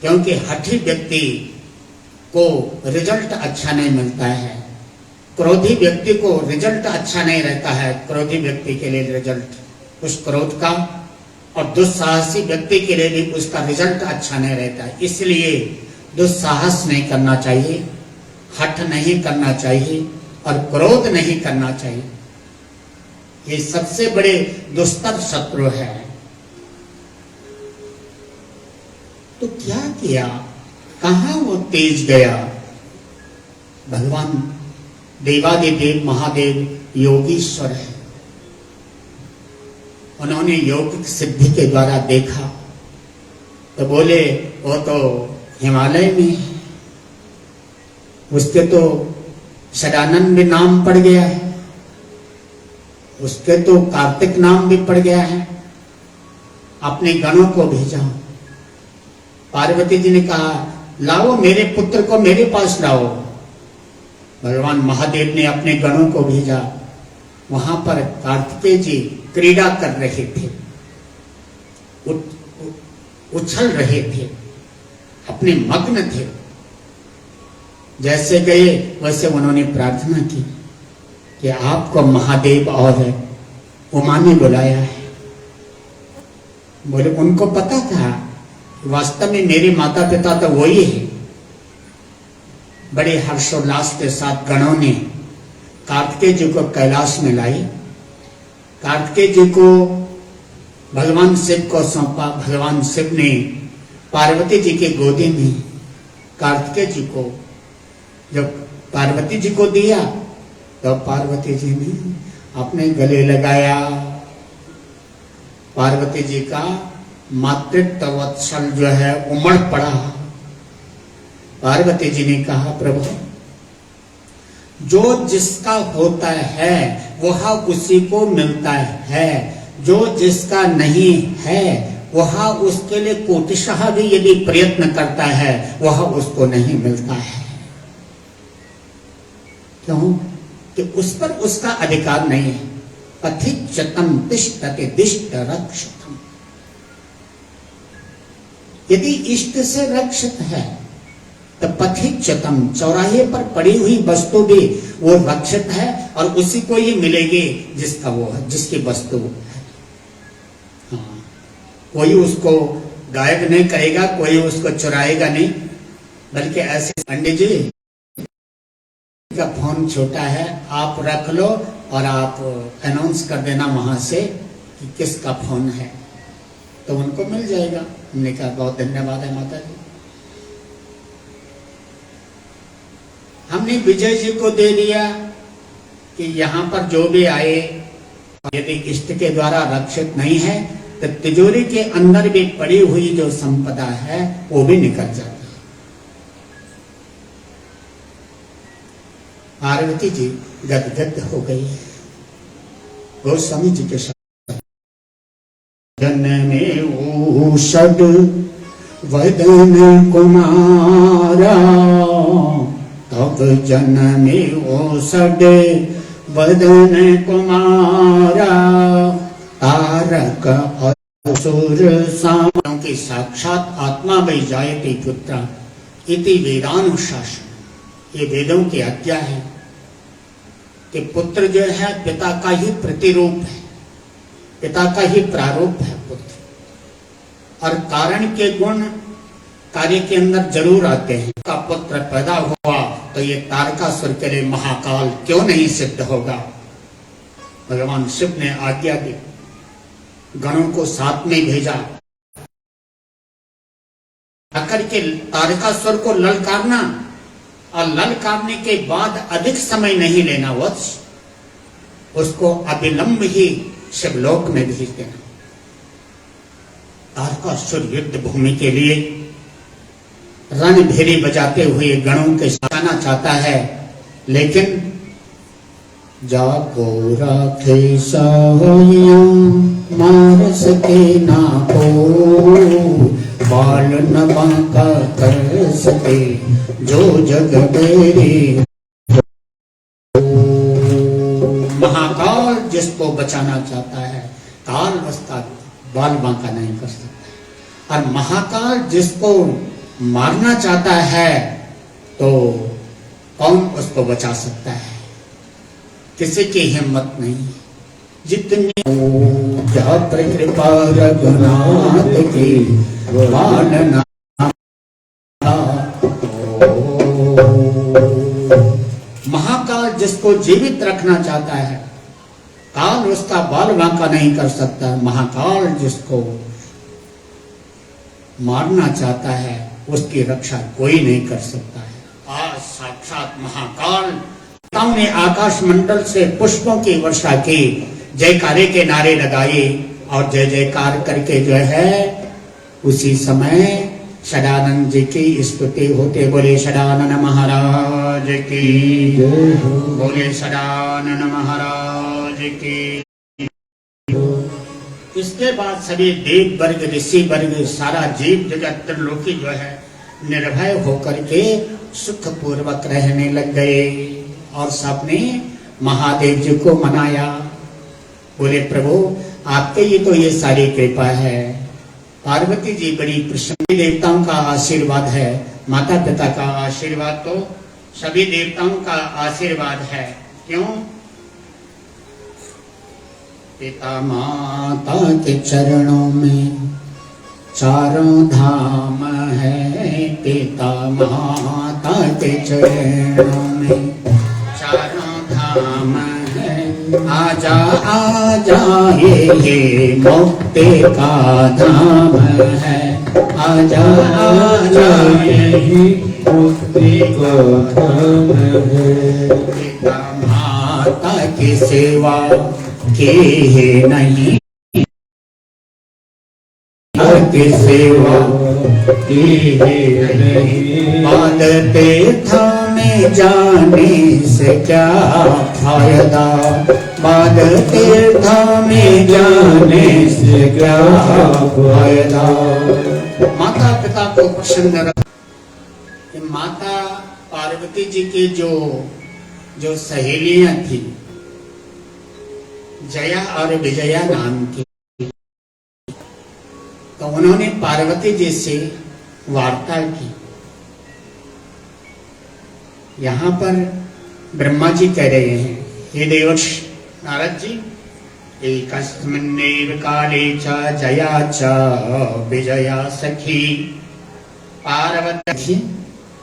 क्योंकि हठी व्यक्ति को रिजल्ट अच्छा नहीं मिलता है। क्रोधी व्यक्ति को रिजल्ट अच्छा नहीं रहता है। क्रोधी व्यक्ति के लिए रिजल्ट उस क्रोध का, और दुस्साहसी व्यक्ति के लिए भी उसका रिजल्ट अच्छा नहीं रहता है। इसलिए दुस्साहस नहीं करना चाहिए, हठ नहीं करना चाहिए और क्रोध नहीं करना चाहिए। ये सबसे बड़े दुस्तर शत्रु है। तो क्या किया, कहां वो तेज गया? भगवान देवादिदेव महादेव योगीश्वर है। उन्होंने योगिक सिद्धि के द्वारा देखा तो बोले वो तो हिमालय में है, उसके तो सदानंद भी नाम पड़ गया है, उसके तो कार्तिक नाम भी पड़ गया है, अपने गणों को भेजा। पार्वती जी ने कहा लाओ मेरे पुत्र को मेरे पास लाओ। भगवान महादेव ने अपने गणों को भेजा। वहां पर कार्तिकेय जी क्रीड़ा कर रहे थे, उछल रहे थे, अपने मग्न थे। जैसे गए वैसे उन्होंने प्रार्थना की कि आपको महादेव और उमा ने बुलाया है। बोले उनको पता था वास्तव में मेरे माता पिता तो वही है। बड़े हर्षोल्लास के साथ गणों ने कार्तिकेय जी को कैलाश में लाई। कार्तिकेय जी को भगवान शिव को सौंपा। भगवान शिव ने पार्वती जी की गोदी में कार्तिकेय जी को जब पार्वती जी को दिया तो पार्वती जी ने अपने गले लगाया। पार्वती जी का मातृत्व वत्सल जो है उमड़ पड़ा। पार्वती जी ने कहा प्रभु जो जिसका होता है वह उसी को मिलता है, जो जिसका नहीं है वह उसके लिए कोटिशः भी यदि प्रयत्न करता है वह उसको नहीं मिलता है। क्यों? कि उस पर उसका अधिकार नहीं है। पथिच्यतं तिष्ठति दिष्ट रक्षितम्। यदि इष्ट से रक्षित है तो पथिच्यतं चौराहे पर पड़ी हुई वस्तु भी वो रक्षित है और उसी को ही मिलेगी जिसका वो है, जिसकी वस्तु है। हाँ, कोई उसको गायब नहीं करेगा, कोई उसको चुराएगा नहीं। बल्कि ऐसे पंडित जी का फोन छोटा है, आप रख लो और आप अनाउंस कर देना वहां से कि किसका फोन है, तो उनको मिल जाएगा। हमने कहा बहुत धन्यवाद है माता जी। हमने विजय जी को दे दिया कि यहाँ पर जो भी आए यदि इष्ट के द्वारा रक्षित नहीं है तो तिजोरी के अंदर भी पड़ी हुई जो संपदा है वो भी निकल जाती है। पार्वती जी गदगद हो गई। गोस्वामी जी के साथ जन में औषध वदन कुमारा, तब जन में औषध वदन कुमारा, तारक असुर सामों की साक्षात आत्मा वै जायते पुत्र इति वेदानुशासन। ये वेदों की आज्ञा है कि पुत्र जो है पिता का ही प्रतिरूप है, पिता का ही प्रारूप है पुत्र। और कारण के गुण कार्य के अंदर जरूर आते हैं। का पुत्र पैदा हुआ तो ये तारकासुर के लिए महाकाल क्यों नहीं सिद्ध होगा। भगवान शिव ने आज्ञा दी, गणों को साथ में भेजा, आकर के तारकासुर को ललकारना और ललकारने के बाद अधिक समय नहीं लेना, वत्स उसको अविलंब ही शिवलोक में भेज देना। तारकासुर युद्ध भूमि के लिए रणभेरी बजाते हुए गणों के साथ आना चाहता है, लेकिन जाको राखे साया मार सके ना को, बाल न बांका कर सके जो जग मेरी। महाकाल जिसको बचाना चाहता है काल उसका बाल बांका नहीं कर सकता, और महाकाल जिसको मारना चाहता है तो कौन उसको बचा सकता है। किसी की हिम्मत नहीं। जितनी जा कृपा रघुनाथ की वालना, महाकाल जिसको जीवित रखना चाहता है काल उसका बाल बांका नहीं कर सकता। महाकाल जिसको मारना चाहता है उसकी रक्षा कोई नहीं कर सकता है। आज साक्षात महाकाल ने आकाश मंडल से पुष्पों की वर्षा की, जयकारे के नारे लगाए और जय जयकार करके जो है उसी समय सदानंद जी की स्तुति होते। बोले सदानंद महाराज की, बोले सदानंद महाराज की। इसके बाद सभी देव वर्ग, ऋषि वर्ग, सारा जीव जगत त्रिलोकी जो है निर्भय होकर के सुख पूर्वक रहने लग गए और सबने महादेव जी को मनाया। बोले प्रभु आपके ही तो ये सारी कृपा है। पार्वती जी बड़ी प्रसन्न, देवताओं का आशीर्वाद है, माता पिता का आशीर्वाद तो सभी देवताओं का आशीर्वाद है। क्यों? पिता माता के चरणों में चारों धाम है, पिता माता के चरणों में चारों धाम है। आजा आजा ये मुक्ति का धाम है, आजा आजा यही मुक्ति का धाम है। पिता माता की सेवा की है नहीं, की सेवा की है नहीं, बाद तीर्थ में जाने से क्या फायदा, बाद तीर्थ में जाने से क्या फायदा। माता पिता को प्रसन्न रख। माता पार्वती जी की जो सहेलियां थी, जया और विजया नाम की, तो उन्होंने पार्वती जी से वार्ता की। यहां पर ब्रह्मा जी कह रहे हैं, हे देवर्ष नारद जी, एकस्मिन्नेव काले च जया च विजया सखी पार्वती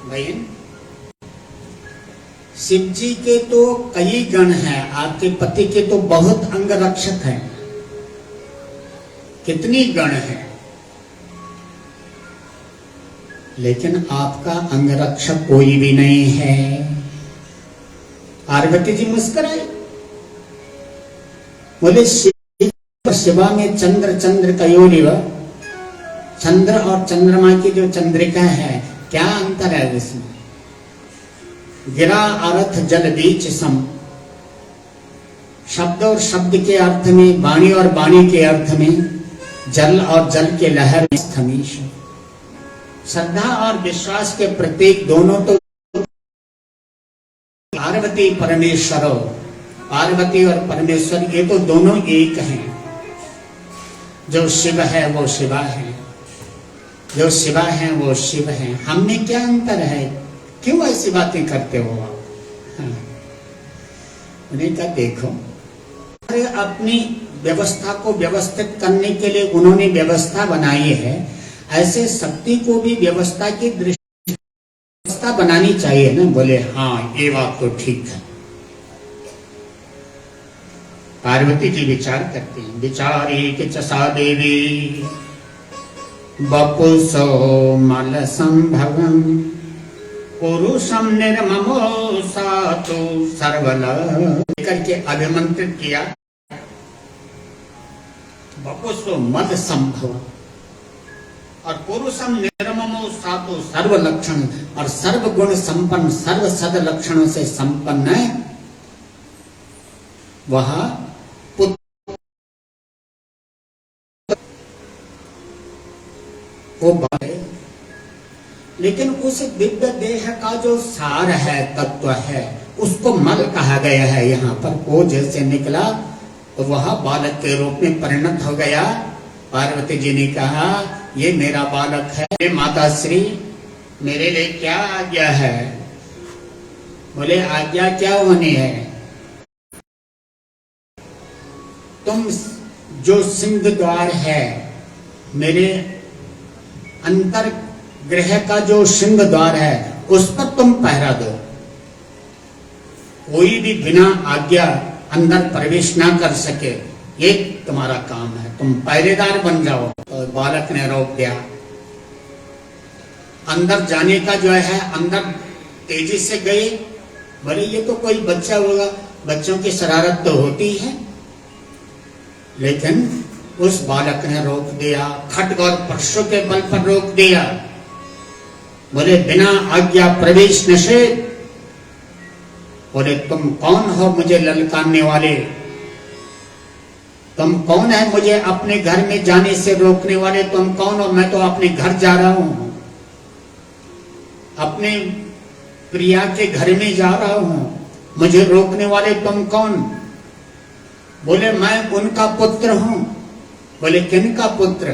बहन। शिव जी के तो कई गण हैं, आपके पति के तो बहुत अंगरक्षक हैं। कितनी गण हैं, लेकिन आपका अंगरक्षक कोई भी नहीं है। पार्वती जी मुस्कुराई, बोले शिवा में चंद्र कयोरिव, चंद्र और चंद्रमा की जो चंद्रिका है, क्या अंतर है उसमें? गिरा अर्थ जल बीच सम, शब्द और शब्द के अर्थ में, वाणी और वाणी के अर्थ में, जल और जल के लहर में स्थमीश। श्रद्धा और विश्वास के प्रतीक दोनों तो पार्वती परमेश्वर, पार्वती और परमेश्वर ये तो दोनों एक हैं। जो शिव है वो शिवा है, जो शिवा है वो शिव है। हम में क्या अंतर है? क्यों ऐसी बातें करते हो आप? हाँ। उन्हें कहा देखो, अपनी व्यवस्था को व्यवस्थित करने के लिए उन्होंने व्यवस्था बनाई है, ऐसे शक्ति को भी व्यवस्था की दृष्टि व्यवस्था बनानी चाहिए ना। बोले हाँ ये बात तो ठीक है। पार्वती जी विचार करते हैं, विचारी कि चसा देवी बपुसो मल संभवम पुरुषम निर्ममो सातु सर्वल करके अभिमंत्रित किया। बपुसो मल संभव और पुरुषम निर्ममो सातु सर्व लक्षण, और सर्व गुण संपन्न, सर्व सद लक्षणों से संपन्न है वह वो बात है। लेकिन उस दिव्य देह का जो सार है, तत्व है, उसको मल कहा गया है। यहाँ पर वो जैसे निकला तो वह बालक के रूप में परिणत हो गया। पार्वती जी ने कहा ये मेरा बालक है, माता श्री मेरे लिए क्या आज्ञा है? बोले आज्ञा क्या होनी है? तुम जो सिंह द्वार है, मेरे अंतर गृह का जो सिंह द्वार है, उस पर तुम पहरा दो। कोई भी बिना आज्ञा अंदर प्रवेश ना कर सके, ये तुम्हारा काम है, तुम पहरेदार बन जाओ। तो बालक ने रोक दिया। अंदर जाने का जो है, अंदर तेजी से गए। बोले ये तो कोई बच्चा होगा, बच्चों की शरारत तो होती है। लेकिन उस बालक ने रोक दिया, खड्ग और परशु के बल पर रोक दिया। बोले बिना आज्ञा प्रवेश निषेध। बोले तुम कौन हो मुझे ललकारने वाले? तुम कौन है मुझे अपने घर में जाने से रोकने वाले? तुम कौन हो? मैं तो अपने घर जा रहा हूं, अपने प्रिया के घर में जा रहा हूं, मुझे रोकने वाले तुम कौन? बोले मैं उनका पुत्र हूं। बोले किन का पुत्र?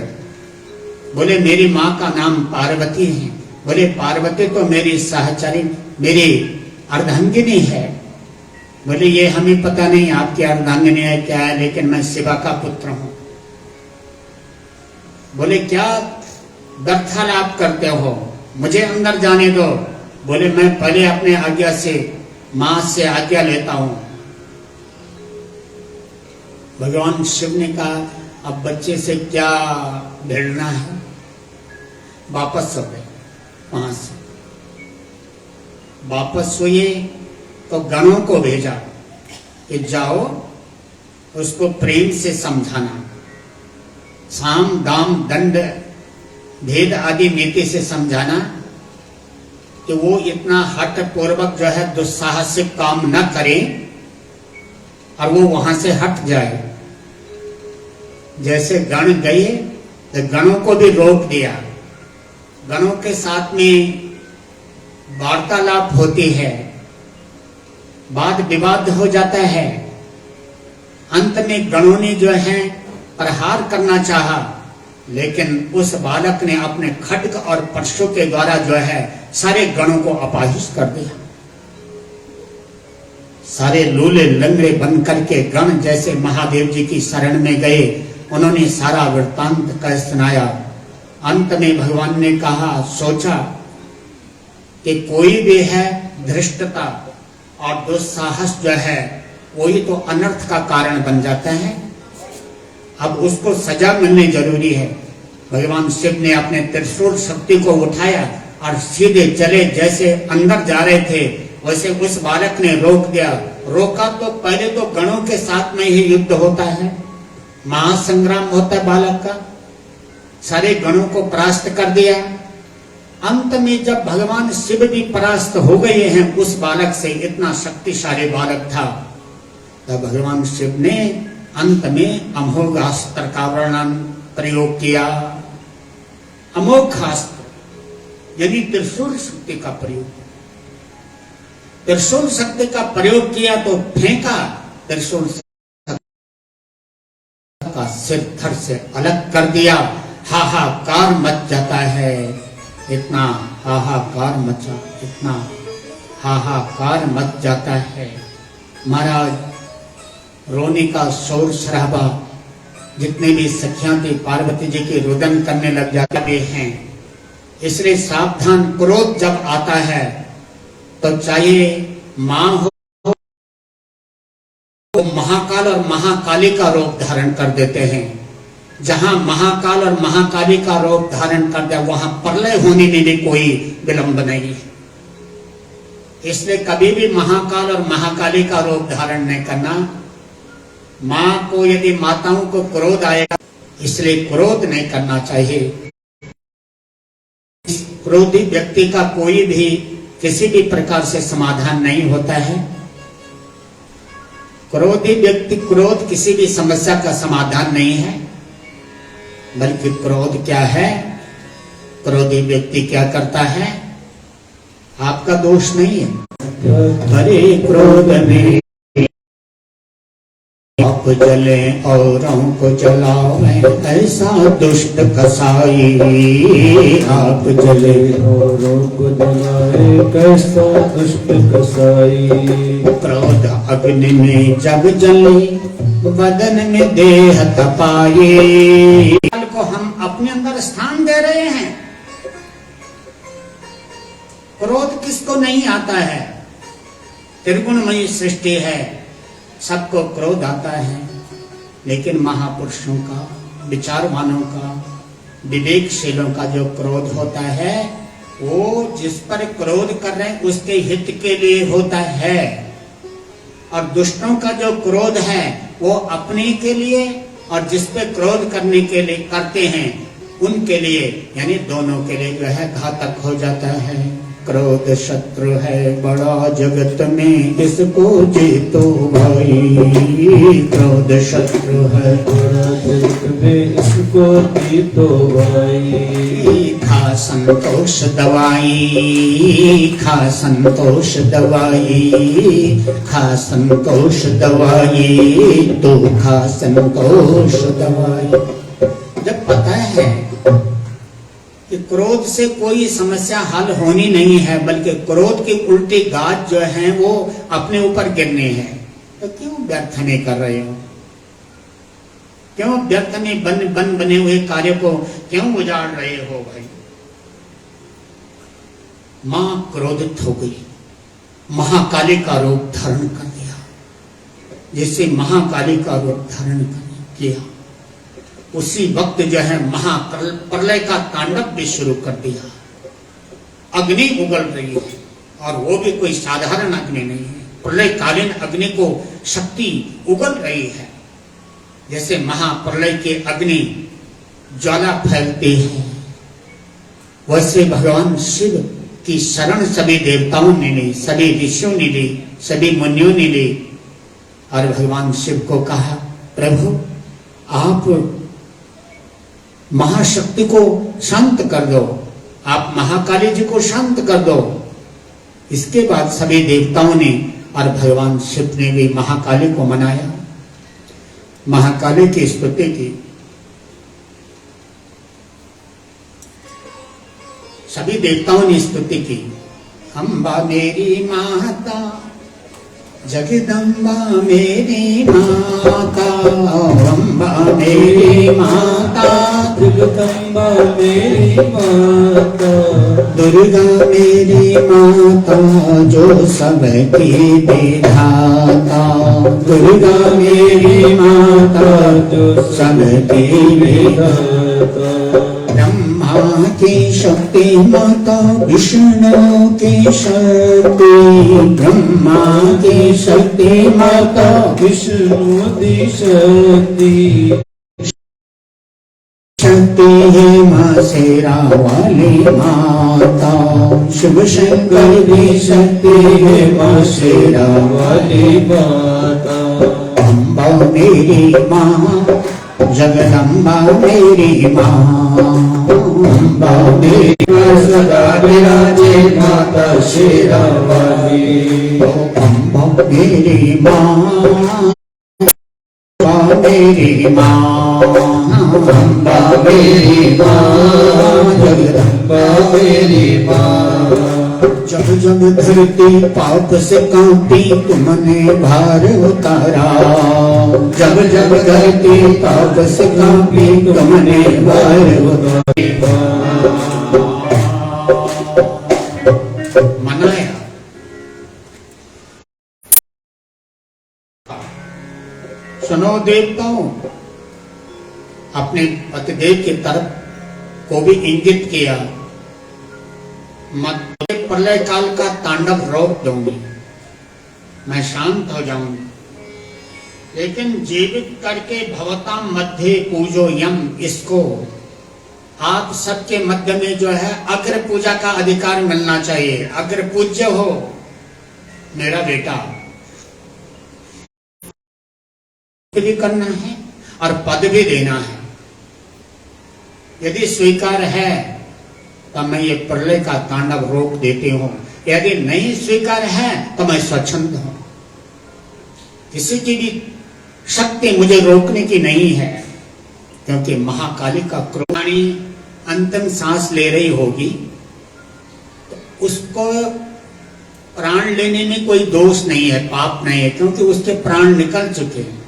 बोले मेरी माँ का नाम पार्वती है। बोले पार्वती तो मेरी सहचरी, मेरी अर्धांगिनी है। बोले ये हमें पता नहीं आपकी अर्धांगिनी है क्या है, लेकिन मैं शिवा का पुत्र हूं। बोले क्या वार्तालाप करते हो, मुझे अंदर जाने दो। बोले मैं पहले अपने आज्ञा से मां से आज्ञा लेता हूं। भगवान शिव ने कहा अब बच्चे से क्या भिड़ना है, वापस हो गए वहां से। वापस हुए तो गणों को भेजा कि जाओ उसको प्रेम से समझाना, साम दाम दंड भेद आदि नीति से समझाना कि वो इतना हठ पूर्वक जो है दुस्साहसिक काम न करे और वो वहां से हट जाए। जैसे गण गए तो गणों को भी रोक दिया। गणों के साथ में वार्तालाप होती है, वाद विवाद हो जाता है। अंत में गणों ने जो है प्रहार करना चाहा, लेकिन उस बालक ने अपने खड्ग और परशु के द्वारा जो है सारे गणों को अपाहिज कर दिया। सारे लूले लंगड़े बन करके गण जैसे महादेव जी की शरण में गए। उन्होंने सारा वृत्तांत कह सुनाया। अंत में भगवान ने कहा, सोचा कि कोई भी है धृष्टता और दुस्साहस जो है वही तो अनर्थ का कारण बन जाता है। अब उसको सजा मिलनी जरूरी है। भगवान शिव ने अपने त्रिशूल शक्ति को उठाया और सीधे चले, जैसे अंदर जा रहे थे वैसे उस बालक ने रोक दिया। रोका तो पहले तो गणों के साथ में ही युद्ध होता है, महासंग्राम होता है बालक का। सारे गणों को परास्त कर दिया। अंत में जब भगवान शिव भी परास्त हो गए हैं उस बालक से, इतना शक्तिशाली बालक था, तब भगवान शिव ने अंत में अमोघ अस्त्र का वर्णन प्रयोग किया। अमोघ अस्त्र यानी त्रिशूल शक्ति का प्रयोग। त्रिशूल शक्ति का प्रयोग किया तो फेंका, त्रिशूल का सिर धड़ से अलग कर दिया। हाहाकार मच जाता है, इतना हाहाकार मचा, इतना हाहाकार मच जाता है महाराज। रोने का शोर शराबा, जितने भी सखियां थी पार्वती जी की रुदन करने लग जाते हैं। इसलिए सावधान, क्रोध जब आता है तो चाहे मां हो तो महाकाल और महाकाली का रूप धारण कर देते हैं। जहां महाकाल और महाकाली का रूप धारण कर दिया वहां प्रलय होने में भी कोई विलंब नहीं है। इसलिए कभी भी महाकाल और महाकाली का रूप धारण नहीं करना। मां को यदि माताओं को क्रोध आएगा, इसलिए क्रोध नहीं करना चाहिए। क्रोधी व्यक्ति का कोई भी किसी भी प्रकार से समाधान नहीं होता है। क्रोधी व्यक्ति, क्रोध किसी भी समस्या का समाधान नहीं है, बल्कि क्रोध क्या है, क्रोधी व्यक्ति क्या करता है, आपका दोष नहीं है। हरे क्रोध में आप जले औरों को जलावें, ऐसा दुष्ट कसाई। आप जले औरों को जलाए, कैसा दुष्ट कसाई। क्रोध अग्नि में जब जले, बदन में देह तपाए। को हम अपने अंदर स्थान दे रहे हैं। क्रोध किसको नहीं आता है? त्रिगुणमयी सृष्टि है, सबको क्रोध आता है। लेकिन महापुरुषों का, विचारवानों का, विवेकशीलों का जो क्रोध होता है वो जिस पर क्रोध कर रहे हैं उसके हित के लिए होता है, और दुष्टों का जो क्रोध है वो अपने के लिए और जिस पे क्रोध करने के लिए करते हैं उनके लिए, यानी दोनों के लिए जो है घातक हो जाता है। क्रोध शत्रु है बड़ा जगत में, इसको जीतो भाई। क्रोध शत्रु है बड़ा जगत में, इसको जीतो भाई। खा संतोष दवाई, खा संतोष दवाई, खा संतोष दवाई, तो खा संतोष दवाई। जब पता है कि क्रोध से कोई समस्या हल होनी नहीं है, बल्कि क्रोध की उल्टी गाज जो है वो अपने ऊपर गिरनी है, तो क्यों व्यर्थ में कर रहे हो? क्यों व्यर्थ में बने हुए कार्य को क्यों उजाड़ रहे हो भाई? मां क्रोधित हो गई, महाकाली का रूप धारण कर दिया। जिससे महाकाली का रूप धारण किया, उसी वक्त जो है महाप्रलय का तांडव भी शुरू कर दिया। अग्नि उगल रही है, और वो भी कोई साधारण अग्नि नहीं है। प्रलयकालीन अग्नि को शक्ति उगल रही है। जैसे महाप्रलय के अग्नि ज्वाला फैलती है, वैसे भगवान शिव की शरण सभी देवताओं ने ली, सभी ऋषियों ने ली, सभी मुनियों ने ली, और भगवान शिव को कहा, प्रभु आप महाशक्ति को शांत कर दो, आप महाकाली जी को शांत कर दो। इसके बाद सभी देवताओं ने और भगवान शिव ने भी महाकाली को मनाया, महाकाली की स्तुति की। सभी देवताओं ने स्तुति की। अम्बा मेरी माता, जगदम्बा मेरी माता, अम्बा मेरी माता, जगदम्बा मेरी माता, दुर्गा मेरी माता, जो सबकी विधाता। दुर्गा मेरी माता, जो सबकी विधाता। ब्रह्मा की शक्ति माता, विष्णु की शक्ति, ब्रह्मा की शक्ति माता, विष्णु की शक्ति। शक्ति है माँ शेरा वाली माता, शिव शंकर की शक्ति है माँ शेरा वाली माता। अम्बा मेरी माँ, जगदम्बा मेरी माँ, अम्बा मेरी माँ, सदा विराजे माता शेरा वाली। अम्बा मेरी माँ, अम्बा मेरी माँ, अम्बा मेरी माँ, जगदम्बा मेरी माँ। जब जब धरती पाप से कांपी, तुमने भार उतारा। जब जब धरती पाप से कांपी, तुमने भार उतारा। मनाया। सुनो देवताओं, अपने पतिदेव की तरफ को भी इंगित किया, मत प्रलय काल का तांडव रोक दूंगी, मैं शांत हो जाऊंगी, लेकिन जीवित करके भवता मध्य पूजो यम, इसको आप सबके मध्य में जो है अग्र पूजा का अधिकार मिलना चाहिए। अग्र पूज्य हो मेरा बेटा, भी करना है और पद भी देना है। यदि स्वीकार है तो मैं ये प्रलय का तांडव रोक देती हूं, यदि नहीं स्वीकार है तो मैं स्वच्छंद हूं। किसी की भी शक्ति मुझे रोकने की नहीं है, क्योंकि महाकाली का क्रोधानी अंतिम सांस ले रही होगी, तो उसको प्राण लेने में कोई दोष नहीं है, पाप नहीं है, क्योंकि उसके प्राण निकल चुके हैं।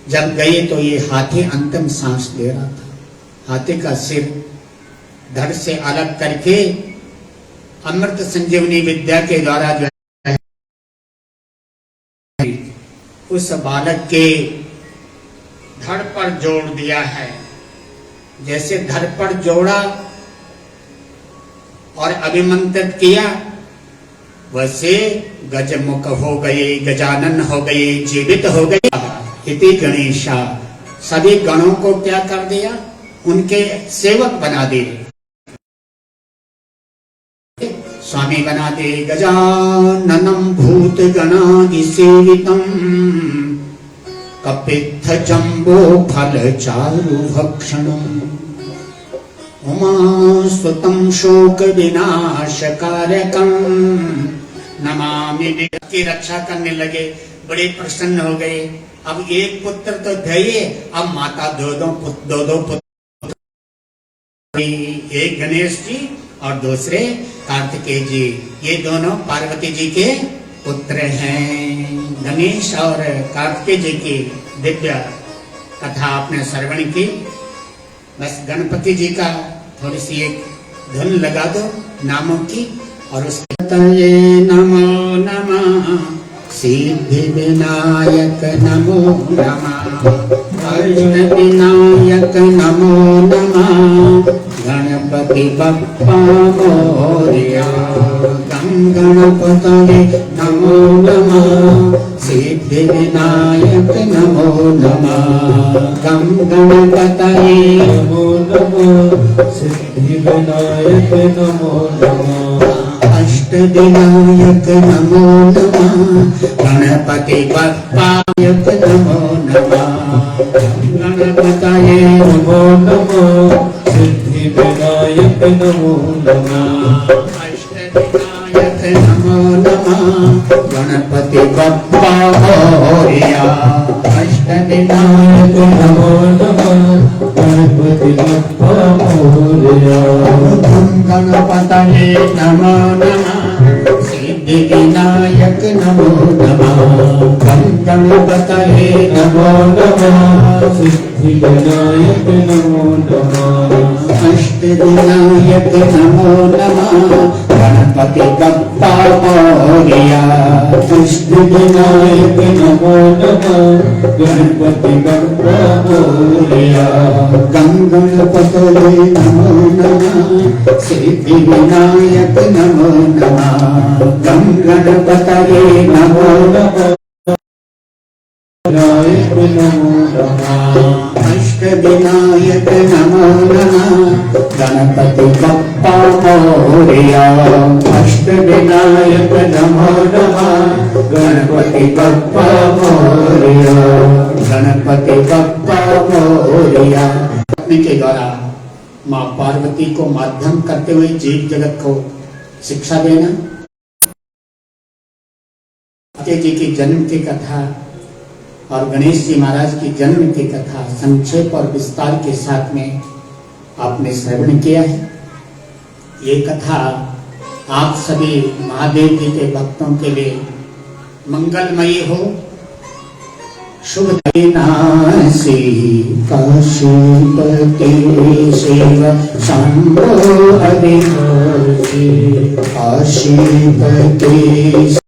जब गए तो ये हाथी अंतिम सांस ले रहा था। हाथी का सिर धड़ से अलग करके अमृत संजीवनी विद्या के द्वारा जो है उस बालक के धड़ पर जोड़ दिया है। जैसे धड़ पर जोड़ा और अभिमंत्रित किया, वैसे गजमुख हो गए, गजानन हो गए, जीवित हो गए। इति गणेशा, सभी गणों को क्या कर दिया, उनके सेवक बना दिए। स्वामी बना दे गजाननं भूतगणादिसेवितं कपित्थ जम्बो फलचारु भक्षणम् उमासुतं शोक विनाशकारकं नमामि। की रक्षा करने लगे, बड़े प्रसन्न हो गए। अब एक पुत्र तो गए, अब माता दो दो पुत्र, एक गणेश जी और दूसरे कार्तिकेय जी, ये दोनों पार्वती जी के पुत्र हैं। गणेश और कार्तिकेय जी की दिव्य कथा आपने श्रवण की। बस गणपति जी का थोड़ी सी एक धुन लगा दो नामों की, और उसके नमो नमः सिद्धि विनायक नमो नमः, अष्ट विनायक नमो नमः, गणपति बप्पा मोरया। गं गणपतये नमो नमः, सिद्धि विनायक नमो नमः, गं गणपतये नमो नमः, सिद्धि विनायक नमो नमः, अष्ट विनायक नमो नमः, गणपति बप्पायक नमो नमः, गणपतये नमो नमः, सिद्धि विनायक नमो नमः, अष्ट विनायक नमो नमः, गणपति बप्पा मोरया। अष्ट विनायक नमो नमः, गणपति बप्पा मोरया। गणपतये नमो नमः, सिद्धि विनायक नमो नमः, गं गणपतये नमो नमः, सिद्धि विनायक नमो नमः, अष्ट विनायक नमो नमः, गणपति बप्पा मोरया। अष्ट विनायक नमो नमः, गणपति बप्पा मोरया। गं गणपतये नमो नमः, सिद्धि विनायक नमो नमः, गं गणपतये नमो नमः, विनायक नमो नमः, अष्ट विनायक नमो नमः, गणपति बप्पा मोरया। अष्ट विनायक नमो नमः, गणपति बप्पा मोरया, गणपति बप्पा मोरया। अपने के द्वारा माँ पार्वती को माध्यम करते हुए जीव जगत को शिक्षा देना। सत्य जी की जन्म की कथा और गणेश जी महाराज की जन्म की कथा संक्षेप और विस्तार के साथ में आपने श्रवण किया है। ये कथा आप सभी महादेव जी के भक्तों के लिए मंगलमयी हो। शुभ नासी काशीपति शिव शंभो हरि काशीपति